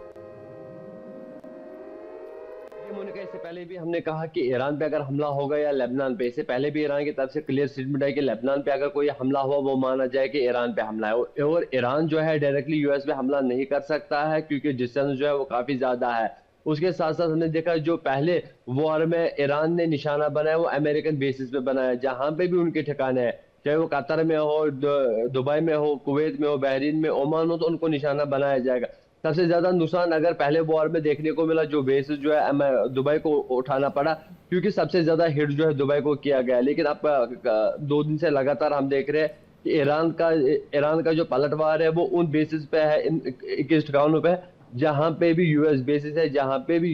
मोनिका, इससे पहले भी हमने कहा कि ईरान पे अगर हमला होगा या लेबनान पे, इससे पहले भी ईरान की तरफ से क्लियर स्टेटमेंट है कि लेबनान पे अगर कोई हमला हुआ वो माना जाए कि ईरान पे हमला है। और ईरान जो है डायरेक्टली यूएस पे हमला नहीं कर सकता है क्योंकि डिस्टेंस जो है वो काफी ज्यादा है। उसके साथ साथ हमने देखा जो पहले वॉर में ईरान ने निशाना बनाया वो अमेरिकन बेसिस पे बनाया, जहां पे भी उनके ठिकाने हैं, चाहे वो कतर में हो, दुबई में हो, कुवैत में हो, बहरीन में, ओमान हो, तो उनको निशाना बनाया जाएगा। सबसे ज्यादा नुकसान अगर पहले वॉर में देखने को मिला जो बेसिस जो है दुबई को उठाना पड़ा, क्योंकि सबसे ज्यादा हिट जो है दुबई को किया गया। लेकिन अब 2 दिन से लगातार हम देख रहे हैं कि ईरान का जो पलटवार है वो उन बेसिस पे है, इन 21 ठिकानों पे, जहां पे भी यूएस बेसिस है, जहां पे भी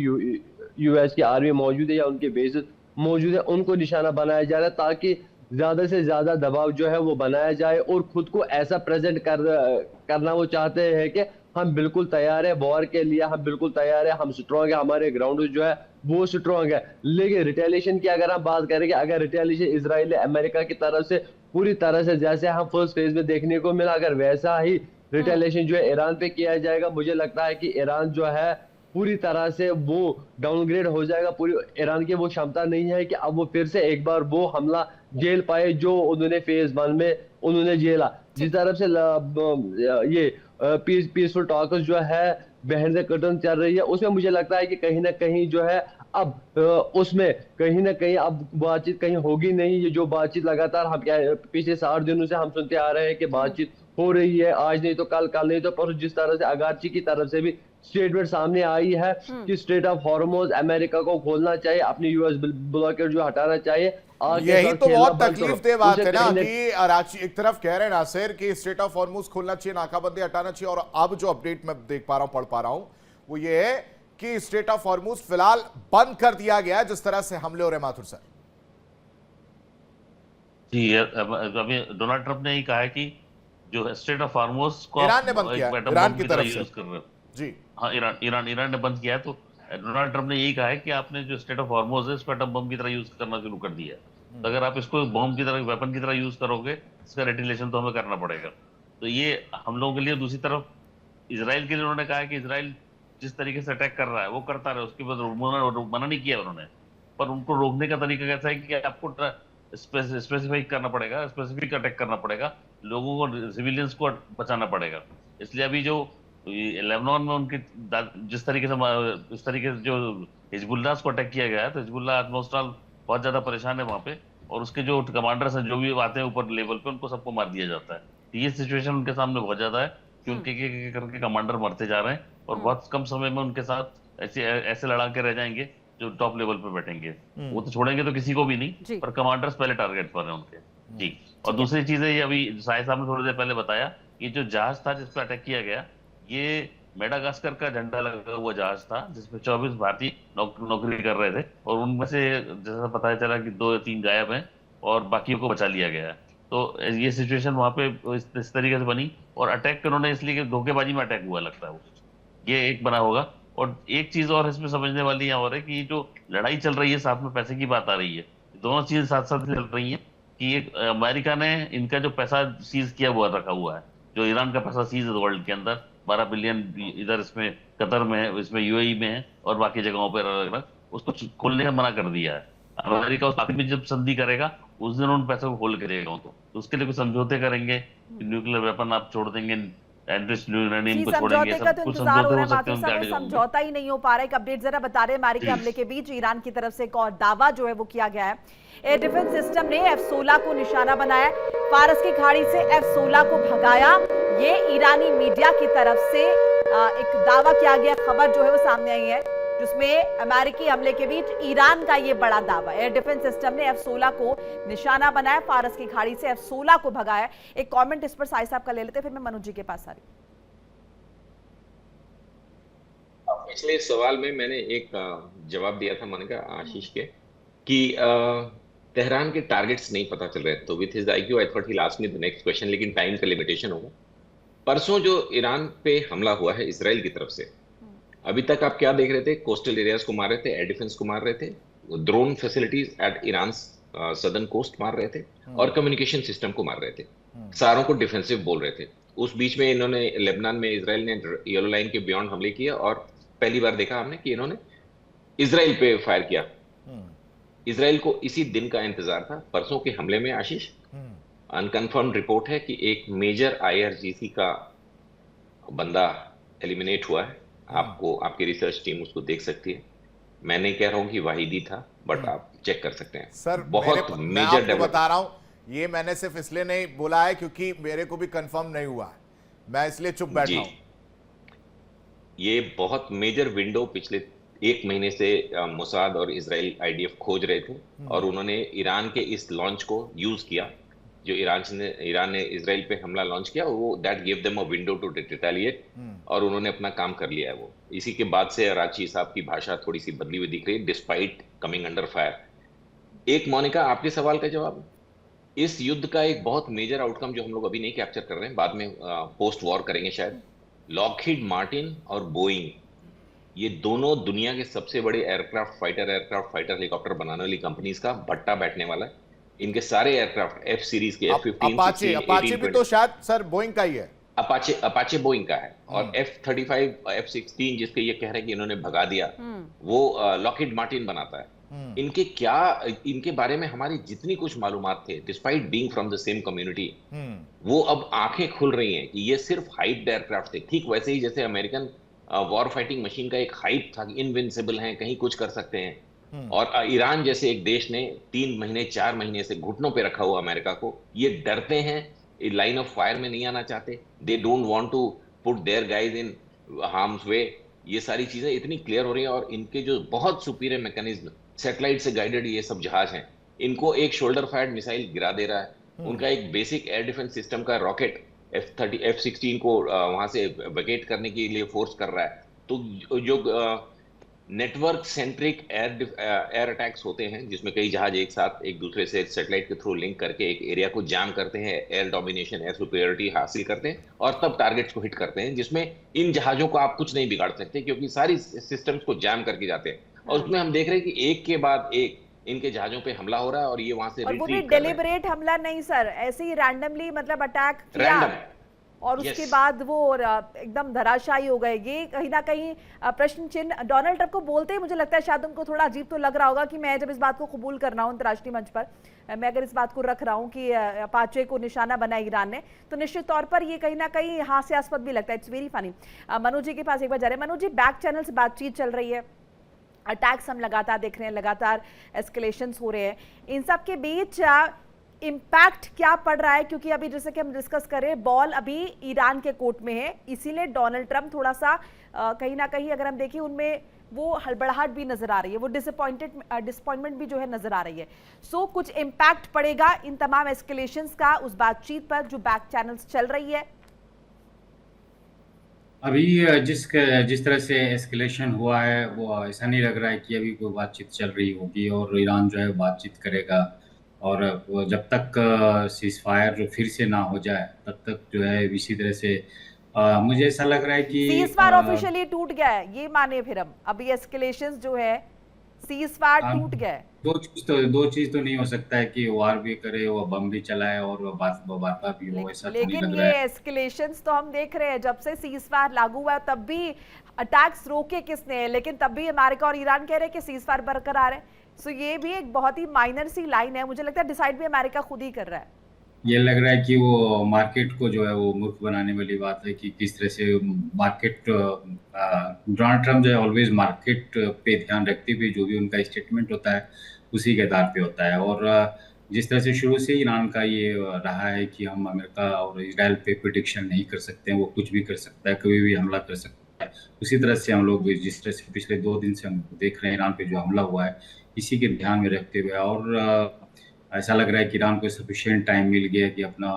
यूएस की आर्मी मौजूद है या उनके बेसिस मौजूद है, उनको निशाना बनाया जा रहा है ताकि ज्यादा से ज्यादा दबाव जो है वो बनाया जाए। और खुद को ऐसा प्रेजेंट करना वो चाहते हैं कि हम बिल्कुल तैयार है वॉर के लिए, हम बिल्कुल तैयार है, हम स्ट्रॉन्ग है, हमारे ग्राउंड जो है वो स्ट्रॉन्ग है। लेकिन रिटेलिएशन की अगर हम बात करेंगे, अगर रिटेलिएशन इजराइल अमेरिका की तरफ से पूरी तरह से जैसे हम फर्स्ट फेज में देखने को मिला, अगर वैसा ही रिटेलिएशन जो है ईरान पे किया जाएगा, मुझे लगता है कि ईरान जो है पूरी तरह से वो डाउनग्रेड हो जाएगा। पूरी ईरान की वो क्षमता नहीं है कि अब वो फिर से एक बार वो हमला झेल पाए जो उन्होंने फेज 1 में उन्होंने झेला। जिस तरफ से ये पीसफुल टॉक्स जो है बहन से कर्टन चल रही है, उसमें मुझे लगता है कि कहीं ना कहीं जो है अब उसमें कहीं ना कहीं अब बातचीत कहीं होगी नहीं। ये जो बातचीत लगातार हम पिछले 60 दिनों से हम सुनते आ रहे हैं कि बातचीत हो रही है, आज नहीं तो कल, कल नहीं तो परसों, जिस तरह से अगारची की तरफ से भी स्टेटमेंट सामने आई है कि स्ट्रेट ऑफ हॉर्मुज अमेरिका को खोलना चाहिए, अपनी यूएस ब्लॉकेड जो हटाना चाहिए। यही तो बहुत तकलीफ दे बात है ना कि कराची एक तरफ कह रहे हैं नासिर कि स्ट्रेट ऑफ हॉर्मुज खोलना चाहिए, नाकाबंदी हटाना चाहिए, और अब जो अपडेट मैं देख पा रहा हूं, पढ़ पा रहा हूं, वो ये है कि स्ट्रेट ऑफ हॉर्मुज फिलहाल बंद कर दिया गया है जिस तरह से हमले हो रहे। माथुर सर जी, अभी डोनाल्ड ट्रंप ने ही कहा है कि जो स्ट्रेट ऑफ हॉर्मुज को ईरान ने बंद किया, ईरान की तरफ से यूज कर रहे हो जी। हाँ, ईरान ने बंद किया है। तो डोनाल्ड ट्रंप ने यही कहा है कि आपने जो स्टेट ऑफ हॉर्मुज है इसको एटम बम की तरह यूज करना शुरू कर दिया है। तो अगर आप इसको बम की तरह, वेपन की तरह यूज करोगे, इसका रिटेलिएशन तो हमें करना पड़ेगा। तो ये हम लोगों के लिए, दूसरी तरफ इजराइल के लिए उन्होंने कहा है कि इजराइल जिस तरीके से अटैक कर रहा है वो करता रहे, उसके बाद मना नहीं किया उन्होंने, पर उनको रोकने का तरीका कैसा है कि आपको स्पेसिफिक करना पड़ेगा, स्पेसिफिक अटैक करना पड़ेगा, लोगों को, सिविलियंस को बचाना पड़ेगा। इसलिए अभी जो लेबनान में उनके जिस तरीके से जो हिजबुल्लाह को अटैक किया गया है, तो हिजबुल्लाह ऑलमोस्ट ऑल बहुत ज्यादा परेशान है वहां पे, और उसके जो कमांडर्स हैं जो भी आते हैं ऊपर लेवल पे, उनको सबको मार दिया जाता है। तो ये सिचुएशन उनके सामने बहुत ज्यादा है कि उनके एक करके कमांडर मरते जा रहे हैं, और बहुत कम समय में उनके साथ ऐसे लड़ाके रह जाएंगे जो टॉप लेवल पे बैठेंगे। वो तो छोड़ेंगे तो किसी को भी नहीं, पर कमांडर्स पहले टारगेट पर हैं उनके जी। और दूसरी चीज है, ये अभी साहिब साहब ने थोड़ी देर पहले बताया, ये जो जहाज था जिस पर अटैक किया गया, ये मेडागास्कर का झंडा लगा हुआ जहाज था जिसमें 24 भारतीय नौकरी कर रहे थे, और उनमें से जैसा पता चला कि 2 या 3 गायब हैं और बाकियों को बचा लिया गया है। तो ये सिचुएशन वहां पे इस तरीके से बनी, और अटैक उन्होंने इसलिए कि धोखेबाजी में अटैक हुआ लगता है वो, ये एक बना होगा। और एक चीज और इसमें समझने वाली यहाँ और है कि जो लड़ाई चल रही है, साथ में पैसे की बात आ रही है, दोनों चीजें साथ साथ चल रही है कि अमेरिका ने इनका जो पैसा सीज किया हुआ रखा हुआ है, जो ईरान का पैसा सीज है वर्ल्ड के अंदर 12 बिलियन, इधर इसमें कतर में है, इसमें यूएई में है, और बाकी जगहों पर अलग अलग, उसको खोलने का मना कर दिया है। अमेरिका उस आखिर में जब संधि करेगा उस दिन उन पैसों को खोल के देगा उनको, तो उसके लिए कुछ समझौते करेंगे, न्यूक्लियर वेपन आप छोड़ देंगे, एनरिच्ड यूरेनियम जी, को छोड़ेंगे, समझौते का सब तो कुछ इंतजार हो समझौते रहा हो है सकते माथुर हैं, साहब, उनके वो आगे होंगे। समझौता ही नहीं हो पा रहा है। एक अपडेट जरा बता रहे हैं, अमेरिकी हमले के बीच ईरान की तरफ से एक और दावा जो है वो किया गया है। एयर डिफेंस सिस्टम ने F-16 को निशाना बनाया, फारस की खाड़ी से F-16 को भगाया। ये ईरानी मीडिया की तरफ से एक दावा किया गया, खबर जो है वो सामने आई है, जिसमें अमेरिकी हमले के बीच ईरान का ये बड़ा दावा। एयर डिफेंस सिस्टम ने F-16 को निशाना बनाया, फारस की खाड़ी से F-16 को भगाया। एक कमेंट इस पर साई साहब का ले लेते, फिर मैं मनोज जी के पास आ रही हूँ। पिछले सवाल में मैंने एक जवाब दिया था मोनिका आशीष के कि तेहरान के टारगेट्स नहीं पता चल रहे, तो with his IQ I thought he ask me the next question, लेकिन टाइम का लिमिटेशन होगा। परसों जो ईरान पे हमला हुआ है इसराइल की तरफ से, अभी तक आप क्या देख रहे थे? कोस्टल एरियाज को मार रहे थे, एयर डिफेंस को मार रहे थे, drone facilities at Iran southern coast मार रहे थे, और कम्युनिकेशन सिस्टम को मार रहे थे। सारों को डिफेंसिव बोल रहे थे। उस बीच में इन्होंने लेबनान में इसराइल ने येलो लाइन के बियॉन्ड हमले किए, और पहली बार देखा हमने कि इन्होंने इसराइल पे फायर किया। इसराइल को इसी दिन का इंतजार था, परसों के हमले में। आशीष, अनकंफर्म्ड रिपोर्ट है कि एक मेजर IRGC का बंदा एलिमिनेट हुआ है। आपको आपकी रिसर्च टीम उसको देख सकती है। मैं नहीं कह रहा हूं कि वाहिदी था, बट आप चेक कर सकते हैं। सर बहुत मैं मेजर आपको डेवलपमेंट। बता रहा हूं, ये मैंने सिर्फ इसलिए नहीं बोला है क्योंकि मेरे को भी कंफर्म नहीं हुआ है, मैं इसलिए चुप बैठा हूं। ये बहुत मेजर विंडो पिछले एक महीने से मोसाद और इजराइल IDF खोज रहे थे, और उन्होंने ईरान के इस लॉन्च को यूज किया। जो ईरान ने इजराइल पे हमला लॉन्च किया, वो that give them a window to retaliate, और उन्होंने अपना काम कर लिया है। वो इसी के बाद से रांची साहब की भाषा थोड़ी सी बदली हुई दिख रही है, डिस्पाइट कमिंग अंडर फायर। एक मोनिका, आपके सवाल का जवाब, इस युद्ध का एक बहुत मेजर आउटकम जो हम लोग अभी नहीं कैप्चर कर रहे हैं, बाद में पोस्ट वॉर करेंगे शायद। लॉकहीड मार्टिन और बोइंग, ये दोनों दुनिया के सबसे बड़े एयरक्राफ्ट फाइटर हेलीकॉप्टर बनाने वाली कंपनीज का भट्टा बैठने वाला है। इनके सारे एयरक्राफ्ट F सीरीज के F-15, अपाचे भी तो शायद सर बोइंग का ही है। अपाचे बोइंग का है, और F-35 F-16 जिसके ये कह रहे हैं कि इन्होंने भगा दिया, वो लॉकहीड मार्टिन बनाता है। इनके बारे में हमारी जितनी कुछ मालूमात थे, despite being from the same community, वो अब आंखें खुल रही हैं कि ये सिर्फ हाइप एयरक्राफ्ट थे। ठीक वैसे ही जैसे अमेरिकन वॉर फाइटिंग मशीन का एक हाइप था कि इनविंसिबल हैं, कहीं कुछ कर सकते हैं, और ईरान जैसे एक देश ने 3 महीने 4 महीने से घुटनों पे रखा हुआ अमेरिका को, ये डरते हैं, लाइन ऑफ फायर में नहीं आना चाहते। They don't want to put their guys in harm's way. ये सारी चीजें इतनी क्लियर हो रही हैं, और इनके जो बहुत सुपीरियर मैकेनिज्म, सैटेलाइट से गाइडेड ये सब जहाज हैं, इनको एक शोल्डर फायर्ड मिसाइल गिरा दे रहा है। उनका एक बेसिक एयर डिफेंस सिस्टम का रॉकेट F-16 को वहां से वेकेट करने के लिए फोर्स कर रहा है। तो जो नेटवर्क सेंट्रिक एयर अटैक्स होते हैं, जिसमें कई जहाज एक साथ एक दूसरे से सैटेलाइट के थ्रू लिंक करके एक एरिया को जाम करते हैं, एयर डोमिनेशन, एयर सुपीरियरिटी हासिल करते हैं, और तब टारगेट्स को हिट करते हैं, जिसमें इन जहाजों को आप कुछ नहीं बिगाड़ सकते क्योंकि सारी सिस्टम्स को जाम करके जाते हैं। और उसमें हम देख रहे हैं कि एक के बाद एक इनके जहाजों पे हमला हो रहा है, और ये वहां से और वो भी रिट्रीट कर रहे हैं। डेलिबरेट हमला नहीं सर, ऐसे ही रैंडमली मतलब अटैक किया, रैंडम, और उसके Yes. बाद वो एकदम धराशायी हो गए। ये कहीं ना कहीं प्रश्न चिन्ह डोनाल्ड ट्रंप को बोलते ही मुझे लगता है शायद उनको थोड़ा अजीब तो लग रहा होगा कि मैं जब इस बात को कबूल कर रहा हूँ अंतर्राष्ट्रीय मंच पर, मैं अगर इस बात को रख रहा हूँ कि अपाचे को निशाना बनाया ईरान ने, तो निश्चित तौर पर ये कहीं ना कहीं हास्यास्पद भी लगता है। It's very funny. Manoj ji के पास एक बार जा रहे हैं। मनोज जी, बैक चैनल से बातचीत चल रही है, अटैक्स हम लगातार देख रहे हैं, लगातार एस्केलेशंस हो रहे हैं, इन सब के बीच इम्पैक्ट क्या पड़ रहा है? क्योंकि अभी जैसे कि हम डिस्कस करें, बॉल अभी ईरान के कोर्ट में है, इसीलिए डोनाल्ड ट्रंप थोड़ा सा कहीं ना कहीं अगर हम देखें उनमें वो हड़बड़ाहट भी नजर आ रही है, वो डिसअपॉइंटमेंट भी जो है नजर आ रही है। सो कुछ इम्पैक्ट पड़ेगा इन तमाम एस्केलेशंस का उस बातचीत पर जो बैक चैनल्स चल रही है? अभी जिस तरह से एस्केलेशन हुआ है, वो ऐसा नहीं लग रहा है कि अभी कोई बातचीत चल रही होगी और ईरान जो है बातचीत करेगा। और जब तक सीज फायर जो फिर से ना हो जाए तब तक जो है इसी तरह से मुझे ऐसा लग रहा है कि सीज फायर ऑफिशियली टूट गया है, ये माने फिर हम? अभी एस्केलेशंस जो है सीज फायर हाँ, टूट गया है। दो चीज तो नहीं हो सकता है कि वार भी करे, वो बम भी चलाए और वार्ता भी हो, ऐसा तो नहीं लेकिन लग ये रहा है। एस्केलेशंस तो हम देख रहे हैं, जब से सीज फायर लागू हुआ है तब भी अटैक्स रोके किसने, लेकिन तब भी अमेरिका और ईरान कह रहे हैं कि सीज फायर बरकरार है। सो ये भी एक बहुत ही माइनर सी लाइन है, मुझे लगता है डिसाइड भी अमेरिका खुद ही कर रहा है। ये लग रहा है कि वो मार्केट को जो है वो मूर्ख बनाने वाली बात है कि किस तरह से मार्केट, डोनाल्ड ट्रम्प जो है ऑलवेज मार्केट पे ध्यान रखते हुए जो भी उनका स्टेटमेंट होता है उसी के आधार पे होता है। और जिस तरह से शुरू से ईरान का ये रहा है कि हम अमेरिका और इजराइल पे प्रिडिक्शन नहीं कर सकते हैं, वो कुछ भी कर सकता है, कभी भी हमला कर सकता है, उसी तरह से हम लोग जिस तरह से पिछले 2 दिन से हम देख रहे हैं ईरान पे जो हमला हुआ है, इसी के ध्यान में रखते हुए और ऐसा लग रहा है कि ईरान को सफिशिएंट टाइम मिल गया कि अपना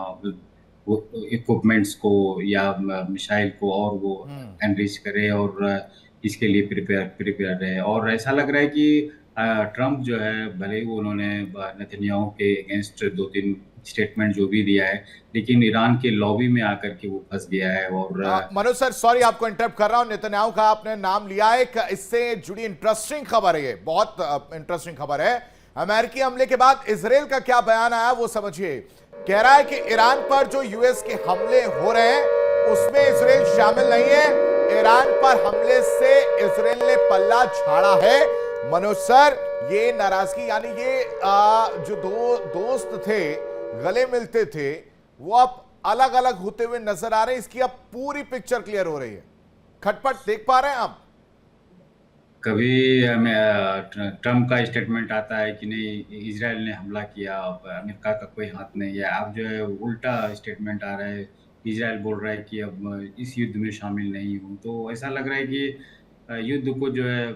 वो इक्विपमेंट्स को या मिसाइल को और वो एनरिच करे और इसके लिए प्रिपेयर रहे। और ऐसा लग रहा है कि ट्रम्प जो है, भले ही उन्होंने नेतन्याहू के अगेंस्ट 2-3 स्टेटमेंट जो भी दिया है, लेकिन ईरान के लॉबी में आकर के वो फंस गया है। और मनोज सर, सॉरी आपको इंटरप्ट कर रहा हूं, नेतन्याहू का आपने नाम लिया है, इससे जुड़ी इंटरेस्टिंग खबर है, ये बहुत इंटरेस्टिंग खबर है। अमेरिकी हमले के बाद इजराइल का क्या बयान आया वो समझिए। कह रहा है कि ईरान पर जो यूएस के हमले हो रहे हैं उसमें इजराइल शामिल नहीं है, ईरान पर हमले से इजराइल ने पल्ला झाड़ा है। मनोज सर, ये नाराजगी, यानी ये जो दो दोस्त थे, गले मिलते थे, वो अब अलग अलग होते हुए नजर आ रहे हैं, इसकी अब पूरी पिक्चर क्लियर हो रही है। खटपट देख पा रहे हैं आप? कभी ट्रम्प का स्टेटमेंट आता है कि नहीं इजराइल ने हमला किया, अब अमेरिका का कोई हाथ नहीं है। अब जो है उल्टा स्टेटमेंट आ रहा है, इजराइल बोल रहा है कि अब इस युद्ध में शामिल नहीं हूँ। तो ऐसा लग रहा है कि युद्ध को जो है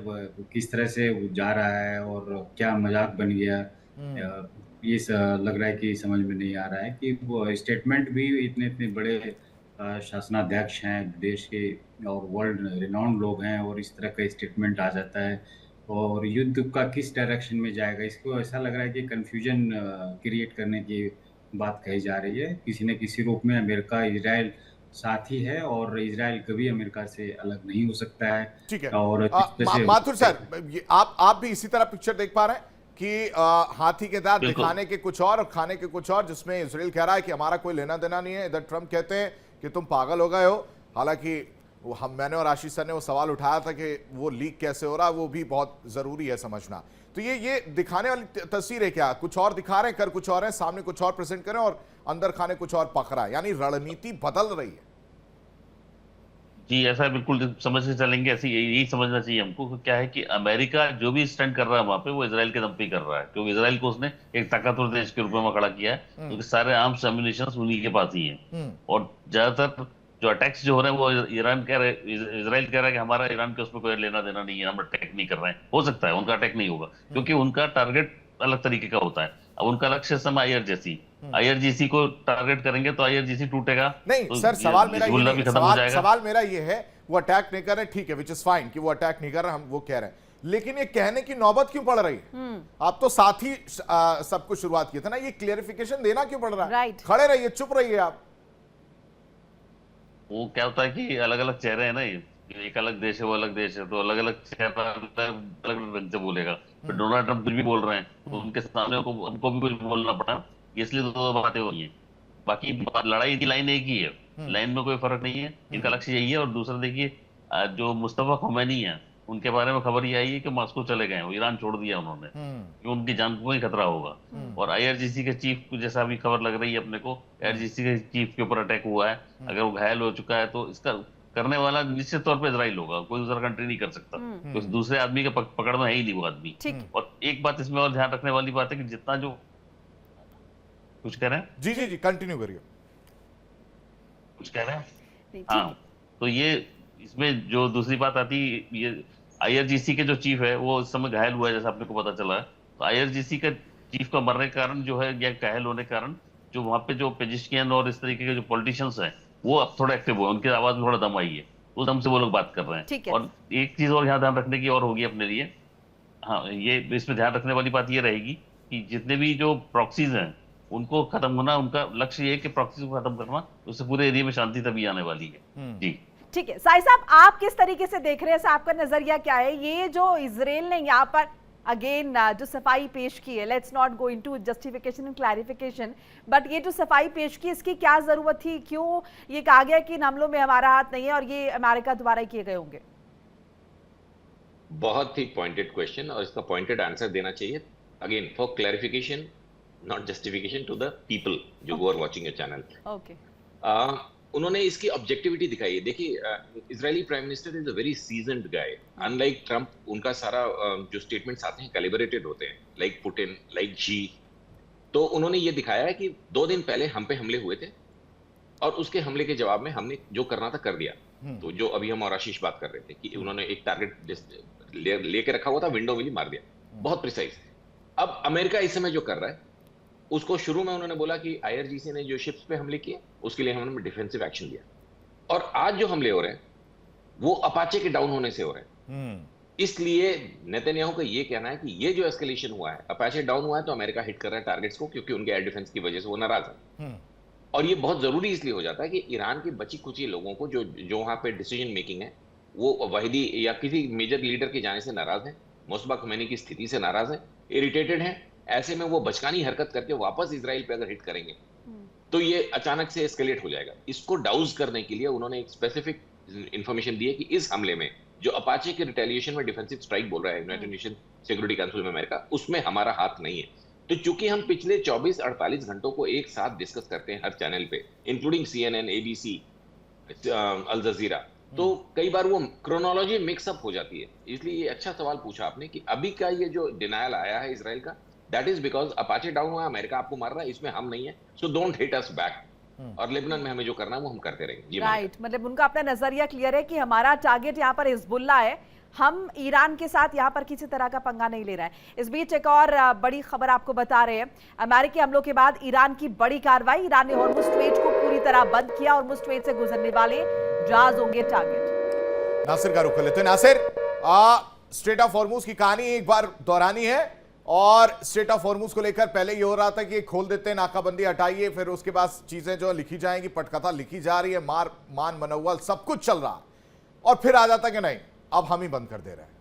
किस तरह से जा रहा है और क्या मजाक बन गया, ये लग रहा है कि समझ में नहीं आ रहा है कि वो स्टेटमेंट भी इतने इतने बड़े शासनाध्यक्ष हैं देश के और वर्ल्ड रिनाउंड लोग हैं, और इस तरह का स्टेटमेंट आ जाता है और युद्ध का किस डायरेक्शन में जाएगा, इसको ऐसा लग रहा है कि कंफ्यूजन क्रिएट करने की बात कही जा रही है। किसी न किसी रूप में अमेरिका इजराइल साथी है और इजराइल कभी अमेरिका से अलग नहीं हो सकता है। ठीक है। और माथुर सर, आप भी इसी तरह पिक्चर देख पा रहे हैं कि हाथी के दांत दिखाने के कुछ और खाने के कुछ और, जिसमें इजराइल कह रहा है कि हमारा कोई लेना देना नहीं है, इधर ट्रम्प कहते हैं कि तुम पागल हो गए हो। हालांकि मैंने और आशीष सर ने वो सवाल उठाया था कि वो लीक कैसे हो रहा है, वो भी बहुत जरूरी है समझना। तो ये दिखाने वाली तस्वीर है क्या, कुछ और दिखा रहे हैं, कर कुछ और है, सामने कुछ और प्रेजेंट करें और अंदर खाने कुछ और पक रहा है, यानी रणनीति बदल रही है। जी, ऐसा बिल्कुल समझ के चलेंगे, ऐसे यही समझना चाहिए हमको कि क्या है कि अमेरिका जो भी स्टैंड कर रहा है वहां पे, वो इजराइल के दम पे ही कर रहा है, क्योंकि इजराइल को उसने एक ताकतवर देश के रूप में खड़ा किया है, क्योंकि सारे आर्म्स एम्युनिशन उन्हीं के पास ही हैं। और ज्यादातर जो अटैक्स जो हो रहे हैं वो ईरान कह रहे, इजराइल कह रहा है कि हमारा ईरान के उसमें कोई लेना देना नहीं है, हम अटैक नहीं कर रहे हैं। हो सकता है उनका अटैक नहीं होगा, क्योंकि उनका टारगेट अलग तरीके का होता है। अब उनका लक्ष्य समय आईआरजीसी को टारगेट करेंगे तो आईआरजीसी टूटेगा नहीं तो सर, सवाल मेरा ये नहीं, खत्म हो जाएगा। सवाल मेरा ये है, वो अटैक नहीं कर रहे, ठीक है, विच इज फाइन कि वो अटैक नहीं कर रहे, हम वो कह रहे हैं, लेकिन ये कहने की नौबत क्यों पड़ रही है? आप तो साथ ही सब कुछ शुरुआत की था ना, ये क्लियरिफिकेशन देना क्यों पड़ रहा है? राइट। खड़े रहिए, चुप रहिए आप। वो क्या होता है कि अलग अलग चेहरे हैं ना, ये एक अलग देश है, वो अलग देश है, तो अलग अलग चेहरा अलग अलग रंग से बोलेगा। फिर डोनाल्ड ट्रम्प कुछ भी बोल रहे हैं तो उनके सामने हमको भी कुछ बोलना पड़ा, इसलिए तो बातें हो रही है। बाकी लड़ाई की लाइन एक ही है, लाइन में कोई फर्क नहीं है, इनका लक्ष्य यही है। और दूसरा देखिए, जो मुस्तफा खुमैनी है उनके बारे में खबर ये आई है कि मॉस्को चले गए, वो ईरान छोड़ दिया उन्होंने, कि उनकी जान को ही खतरा होगा। और आईआरजीसी के चीफ को, जैसा अभी खबर लग रही है अपने को, आईआरजीसी के चीफ के ऊपर अटैक हुआ है, अगर वो घायल हो चुका है तो इसका करने वाला निश्चित तौर पे इजराइल होगा, कोई दूसरा कंट्री नहीं कर सकता, तो दूसरे आदमी के पकड़ में है ही नहीं वो आदमी। और एक बात इसमें और ध्यान रखने वाली बात है कि जितना जो कुछ कह रहे हैं, जी जी जी कंटिन्यू करिए। कुछ कह रहे हैं, हाँ, तो ये इसमें जो दूसरी बात आती, ये आईआरजीसी के जो चीफ है वो इस समय घायल हुआ है, जैसा आपने को पता चला है। तो आईआरजीसी का चीफ का मरने के कारण जो है, या घायल होने के कारण, जो वहां पे जो पेजिशकियन और इस तरीके के जो पॉलिटिशियंस हैं वो अब थोड़ा एक्टिव हुए, उनकी आवाज में थोड़ा दम आई है, उस दम से वो लोग बात कर रहे हैं। और एक चीज और यहाँ ध्यान रखने की और होगी अपने लिए, हाँ, ये इसमें ध्यान रखने वाली बात ये रहेगी कि जितने भी जो प्रॉक्सीज हैं उनको खत्म होना, उनका लक्ष्य ये है कि प्रॉक्सीज को खत्म करना, उससे पूरे एरिया में शांति तभी आने वाली है। जी ठीक है, साई साहब आप किस तरीके से देख रहे हैं, आपका नजरिया क्या है? ये जो इजराइल ने यहाँ पर अगेन जो सफाई पेश की है, let's not go into justification and clarification, but ये जो सफाई पेश की इसकी क्या जरूरत थी? क्यों ये कहा गया कि इन हमलों में हमारा हाथ नहीं है और ये अमेरिका द्वारा किए गए होंगे? बहुत ही पॉइंटेड क्वेश्चन और इसका पॉइंटेड आंसर देना चाहिए। Again for clarification not justification to the people जो वो are watching your channel. Okay, उन्होंने इसकी ऑब्जेक्टिविटी दिखाई है। देखिए, Israeli prime minister is a very seasoned guy. Unlike Trump, उनका सारा जो स्टेटमेंट्स आते हैं कैलिब्रेटेड होते हैं, लाइक पुतिन, लाइक जी। तो उन्होंने ये दिखाया है कि 2 दिन पहले हम पे हमले हुए थे और उसके हमले के जवाब में हमने जो करना था कर दिया। तो जो अभी हम और आशीष बात कर रहे थे कि उन्होंने एक टारगेट लेके रखा हुआ था, विंडो मिली, मार दिया, बहुत प्रिसाइज। अब अमेरिका इस समय जो कर रहा है, उसको शुरू में उन्होंने बोला कि आईआरजीसी ने जो शिप्स पे हमले किए उसके लिए हमने डिफेंसिव एक्शन लिया, और आज जो हमले हो रहे हैं वो अपाचे के डाउन होने से हो रहे हैं। इसलिए नेतन्याहू का ये कहना है कि ये जो एस्केलेशन हुआ है, अपाचे डाउन हुआ है तो अमेरिका हिट कर रहा है टारगेट्स को, क्योंकि उनके एयर डिफेंस की वजह से वो नाराज है। और ये बहुत जरूरी इसलिए हो जाता है कि ईरान के बची कुची लोगों को जो वहां पे डिसीजन मेकिंग है वो वहीदी या किसी मेजर लीडर के जाने से नाराज है, मुस्तफा खमैनी की स्थिति से नाराज है, इरिटेटेड है। ऐसे में वो बचकानी हरकत करके वापस इजराइल पे अगर हिट करेंगे तो ये अचानक से एस्केलेट हो जाएगा। इसको डाउज करने के लिए उन्होंने एक स्पेसिफिक इंफॉर्मेशन दी है कि इस हमले में जो अपाचे के रिटेलिएशन में डिफेंसिव स्ट्राइक बोल रहा है यूनाइटेड नेशन सिक्योरिटी काउंसिल में अमेरिका, उसमें हमारा हाथ नहीं है। तो चूंकि हम पिछले 24-48 घंटों को एक साथ डिस्कस करते हैं हर चैनल पे, इंक्लूडिंग CNN, ABC, अल जजीरा, तो कई बार वो क्रोनोलॉजी मिक्सअप हो जाती है। इसलिए ये अच्छा सवाल पूछा आपने कि अभी का ये जो डिनायल आया है इजराइल का, that is because Apache down हुआ, अमेरिका आपको मार रहा है, इसमें हम नहीं है, so don't hit us back. और लेबनान में हमें जो करना है वो हम करते रहेंगे। राइट, मतलब उनका अपना नजरिया क्लियर है कि हमारा टारगेट यहाँ पर हिजबुल्लाह है, हम ईरान के साथ यहाँ पर किसी तरह का पंगा नहीं ले रहा है। इस बीच एक और बड़ी खबर आपको बता रहे हैं, अमेरिकी हमलों के बाद ईरान की बड़ी कार्रवाई, ईरान ने हॉर्मुज़ स्ट्रेट को पूरी तरह बंद किया, हॉर्मुज़ स्ट्रेट से गुजरने वाले जहाज होंगे टारगेट। नासिर का रुख कर लेते हैं। नासिर, स्ट्रेट ऑफ हॉर्मुज़ की कहानी एक बार दोहरानी है, और स्ट्रेट ऑफ हॉर्मुज़ को लेकर पहले ये हो रहा था कि खोल देते हैं, नाकाबंदी हटाइए, फिर उसके बाद चीजें जो लिखी जाएंगी, पटकथा लिखी जा रही है, मान मनोवल सब कुछ चल रहा है, और फिर आ जाता कि नहीं अब हम ही बंद कर दे रहे हैं।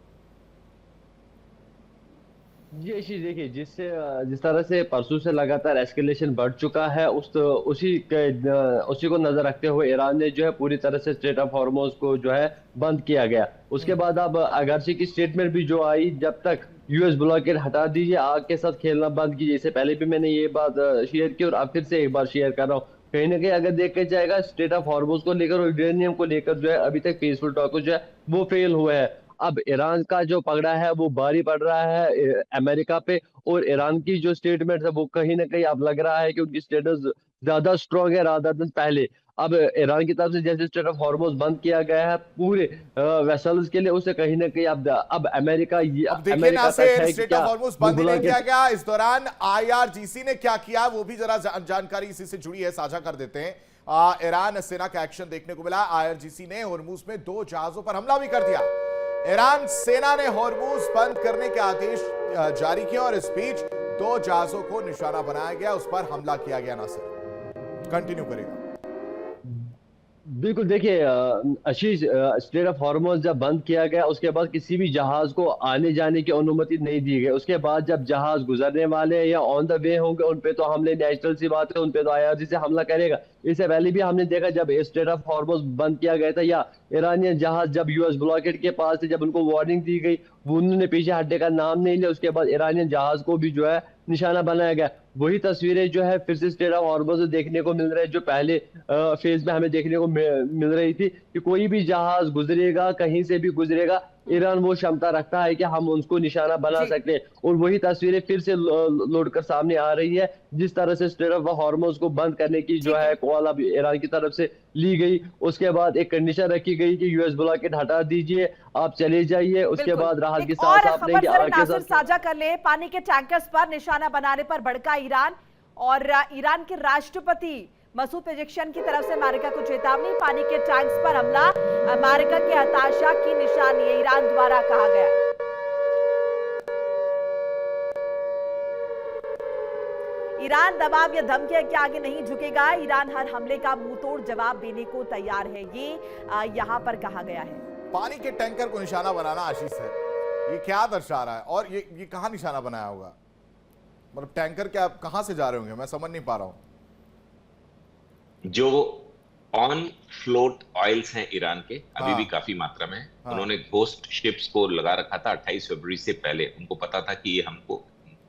ये चीज देखिए, जिस तरह से परसों से लगातार एस्केलेशन बढ़ चुका है, उसी को नजर रखते हुए ईरान ने जो है पूरी तरह से स्ट्रेट ऑफ हॉर्मुज़ को जो है बंद किया गया। उसके बाद अब अगरचे की स्टेटमेंट भी जो आई, जब तक यूएस ब्लॉकेड हटा दीजिए, आग के साथ खेलना बंद कीजिए। इससे पहले भी मैंने ये बात शेयर की और अब फिर से एक बार शेयर कर रहा हूँ। कहीं ना कहीं अगर देखा जाएगा स्ट्रेट ऑफ हॉर्मुज़ को लेकर और यूरेनियम को लेकर जो है अभी तक पीसफुल टॉक जो है वो फेल हुए हैं। अब ईरान का जो पगड़ा है वो भारी पड़ रहा है अमेरिका पे, और ईरान की जो स्टेटमेंट है वो कहीं ना कहीं अब लग रहा है कि उनकी स्टेटस ज्यादा स्ट्रॉन्ग है रादर देन पहले। अब ईरान की तरफ से जैसे स्ट्रेट ऑफ हॉर्मुज़ बंद किया गया है पूरे वेसल्स के लिए, उससे कहीं ना कहीं अब America America straight of Hormuz बंद नहीं किया गया। इस दौरान आईआरजीसी ने क्या किया वो भी जरा जानकारी इसी से जुड़ी है, साझा कर देते हैं। ईरान सेना का एक्शन देखने को मिला। आईआरजीसी ने हॉर्मुज़ में 2 जहाजों पर हमला भी कर दिया। ईरान सेना ने हॉर्मुज़ बंद करने के आदेश जारी किए और इस बीच 2 जहाजों को निशाना बनाया गया, उस पर हमला किया गया। नासिर कंटिन्यू करेगा। बिल्कुल, देखिए आशीष, स्ट्रेट ऑफ हॉर्मुज़ जब बंद किया गया उसके बाद किसी भी जहाज को आने जाने की अनुमति नहीं दी गई। उसके बाद जब जहाज गुजरने वाले या ऑन द वे होंगे उन पे तो हमले नेचुरल सी बात है, उन पे तो आईआरजीसी हमला करेगा। इससे पहले भी हमने देखा जब स्ट्रेट ऑफ हॉर्मुज़ बंद किया गया था या ईरानियन जहाज जब यूएस ब्लॉकेड के पास थे, जब उनको वार्निंग दी गई वो उन्होंने पीछे हटने का नाम नहीं लिया। उसके बाद ईरानियन जहाज को भी जो है निशाना बनाया गया। वही तस्वीरें जो है फिर से स्ट्रेट ऑफ हॉर्मुज़ देखने को मिल रहे हैं जो पहले फेज में हमें देखने को मिल रही थी कि कोई भी जहाज गुजरेगा, कहीं से भी गुजरेगा, ईरान वो क्षमता रखता है कि हम उसको निशाना बना सकते हैं। और वही तस्वीरें फिर से लौट कर सामने आ रही है। जिस तरह से स्ट्रेट ऑफ हॉर्मुज़ को बंद करने की जो है कॉल अब ईरान की तरफ से ली गई, उसके बाद एक कंडीशन रखी गई कि यूएस ब्लॉकेड हटा दीजिए, आप चले जाइए। उसके बाद राहत के साथ आप लेंगे, आग के साथ साझा कर ले। पानी के टैंकर्स पर निशाना बनाने पर भड़का ईरान, और ईरान के राष्ट्रपति मसूद पेजेश्कियान की तरफ से अमेरिका को चेतावनी। पानी के टैंक्स पर हमला अमेरिका की हताशा की निशानी है, ईरान द्वारा कहा गया है। ईरान दबाव या धमकी के आगे नहीं झुकेगा, ईरान हर हमले का मुंहतोड़ जवाब देने को तैयार है, ये यहां पर कहा गया है। पानी के टैंकर को निशाना बनाना आशीष है, ये क्या दर्शा रहा है? और ये कहाँ निशाना बनाया होगा? मतलब टैंकर क्या कहाँ से जा रहे होंगे? मैं समझ नहीं पा रहा हूँ। जो ऑन फ्लोट ऑयल्स हैं ईरान के, अभी हाँ। भी काफी मात्रा में है। हाँ। उन्होंने घोस्ट शिप्स को लगा रखा था 28 फरवरी से पहले। उनको पता था कि ये हमको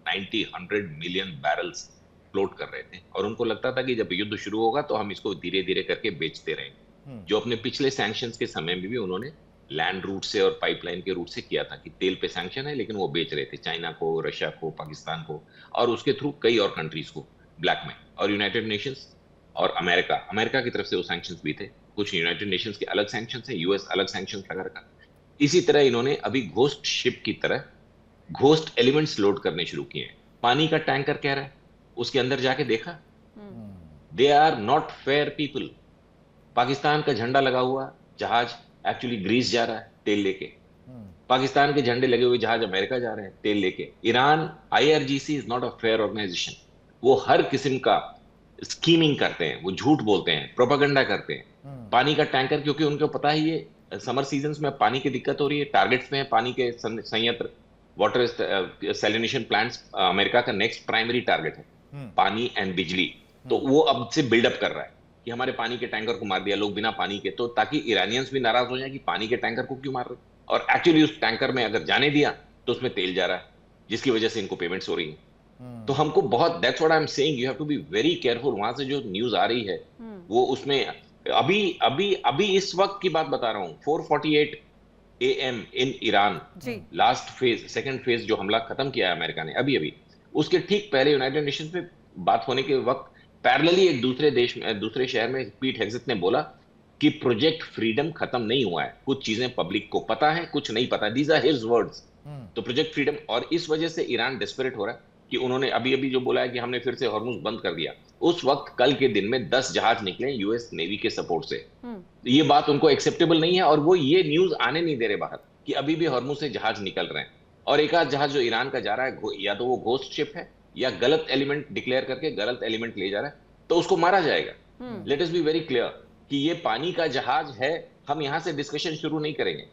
100 मिलियन बैरल्स फ्लोट कर रहे थे, और उनको लगता था कि जब युद्ध शुरू होगा तो हम इसको धीरे धीरे करके बेचते रहेंगे। जो अपने पिछले सैंक्शंस के समय में भी उन्होंने लैंड रूट से और पाइपलाइन के रूट से किया था कि तेल पे सैंक्शन है, लेकिन वो बेच रहे थे चाइना को, रशिया को, पाकिस्तान को, और उसके थ्रू कई और कंट्रीज को ब्लैक में। और यूनाइटेड नेशंस और अमेरिका की तरफ से वो सैंक्शंस भी थे। कुछ यूनाइटेड नेशंस के अलग सैंक्शंस हैं, यूएस अलग सैंक्शंस लगा रखा। इसी तरह इन्होंने अभी घोस्ट शिप की तरह घोस्ट एलिमेंट्स लोड करने शुरू किए हैं। पानी का टैंकर कह रहा है, उसके अंदर जाके देखा, they are not fair people. Pakistan का झंडा लगा हुआ जहाज एक्चुअली ग्रीस जा रहा है तेल लेके। पाकिस्तान के झंडे लगे हुए जहाज अमेरिका जा रहे हैं तेल लेके। Iran IRGC is not a fair organisation. वो हर किस्म का स्कीमिंग करते हैं, वो झूठ बोलते हैं, प्रोपेगेंडा करते हैं। पानी का टैंकर, क्योंकि उनको पता ही है समर सीजन्स में पानी की दिक्कत हो रही है, टारगेट्स में है पानी के संयंत्र, वाटर सैलिनेशन प्लांट्स अमेरिका का नेक्स्ट प्राइमरी टारगेट है, पानी एंड बिजली। तो वो अब से बिल्डअप कर रहा है कि हमारे पानी के टैंकर को मार दिया लोग बिना पानी के, तो ताकि ईरानियंस भी नाराज हो जाए कि पानी के टैंकर को क्यों मार रहे। और एक्चुअली उस टैंकर में अगर जाने दिया तो उसमें तेल जा रहा है, जिसकी वजह से इनको पेमेंट्स हो रही है। तो हमको बहुत, that's what I am saying, you have to be very careful. वहां से जो न्यूज आ रही है वो उसमें अभी इस वक्त की बात बता रहा हूँ, 4:48 AM in Iran, last phase, second phase जो हमला खत्म किया है अमेरिका ने अभी उसके ठीक पहले यूनाइटेड नेशंस में बात होने के वक्त पैरेलली एक दूसरे शहर में पीट हेग्सेथ ने बोला कि प्रोजेक्ट फ्रीडम खत्म नहीं हुआ है, कुछ चीजें पब्लिक को पता है, कुछ नहीं पता। These are his words. तो प्रोजेक्ट फ्रीडम, और इस वजह से ईरान डेस्परेट हो रहा है कि उन्होंने अभी जो बोला है कि हमने फिर से हॉर्मुज बंद कर दिया। उस वक्त कल के दिन में 10 जहाज निकले यूएस नेवी के सपोर्ट से। ये बात उनको एक्सेप्टेबल नहीं है, और वो ये न्यूज आने नहीं दे रहे बाहर कि अभी भी हॉर्मुज से जहाज निकल रहे हैं। और एक आध जहाज जो ईरान का जा रहा है, या तो वो घोस्ट शिप है या गलत एलिमेंट डिक्लेयर करके गलत एलिमेंट ले जा रहा है, तो उसको मारा जाएगा। Let us be very clear कि ये पानी का जहाज है, हम यहां से डिस्कशन शुरू नहीं करेंगे।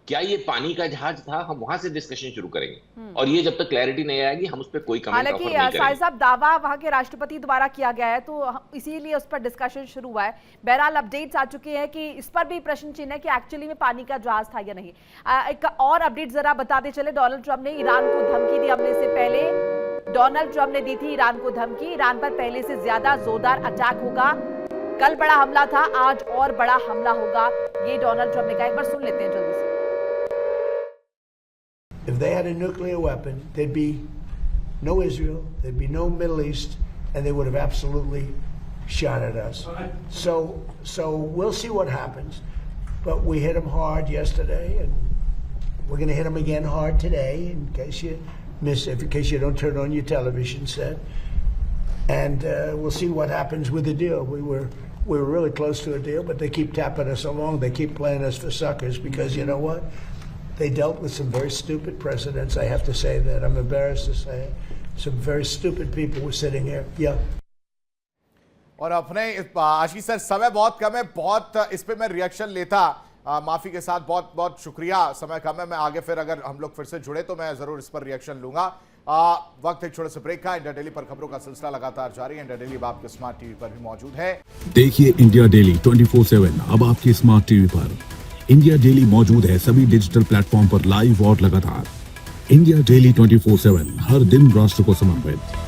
क्या ये पानी का जहाज था, हम वहां से डिस्कशन शुरू करेंगे। और ये जब तक क्लैरिटी नहीं आएगी हम उस पर कोई कमेंट ऑफर नहीं करेंगे। साहिब साहब, दावा वहां के राष्ट्रपति द्वारा किया गया है, तो इसीलिए उस पर डिस्कशन शुरू हुआ है। बहरहाल अपडेट्स आ चुकी हैं कि इस पर भी प्रश्न चिन्ह है कि एक्चुअली में पानी का जहाज था या नहीं। एक और अपडेट जरा बताते चले। डोनाल्ड ट्रंप ने ईरान को धमकी दी हमले से पहले। डोनाल्ड ट्रंप ने दी थी ईरान को धमकी, ईरान पर पहले से ज्यादा जोरदार अटैक होगा। कल बड़ा हमला था, आज और बड़ा हमला होगा, ये डोनाल्ड ट्रंप ने कहा। एक बार सुन लेते हैं जल्दी से। If they had a nuclear weapon, there'd be no Israel, there'd be no Middle East, and they would have absolutely shot at us. So we'll see what happens. But we hit them hard yesterday, and we're going to hit them again hard today, in case you miss it, in case you don't turn on your television set. And we'll see what happens with the deal. We were really close to a deal, but they keep tapping us along. They keep playing us for suckers because, you know what? They dealt with some very stupid precedents. I have to say that. I'm embarrassed to say it. Some very stupid people were sitting here. Yeah. और अपने आशीष सर, समय बहुत कम है, बहुत इस पे मैं रिएक्शन लेता, माफी के साथ बहुत बहुत शुक्रिया। समय कम है, मैं आगे फिर अगर हम लोग फिर से जुड़े तो मैं जरूर इस पर रिएक्शन लूंगा। वक्त एक छोटे से ब्रेक का। इंडिया डेली पर खबरों का सिलसिला लगातार जारी है। इंडिया डेली अब आपके स्मार्ट टीवी पर भी मौजूद है। देखिए इंडिया डेली 24/7 अब आपके स्मार्ट टीवी पर। इंडिया डेली मौजूद है सभी डिजिटल प्लेटफॉर्म पर लाइव और लगातार। इंडिया डेली 24/7 हर दिन राष्ट्र को समर्पित।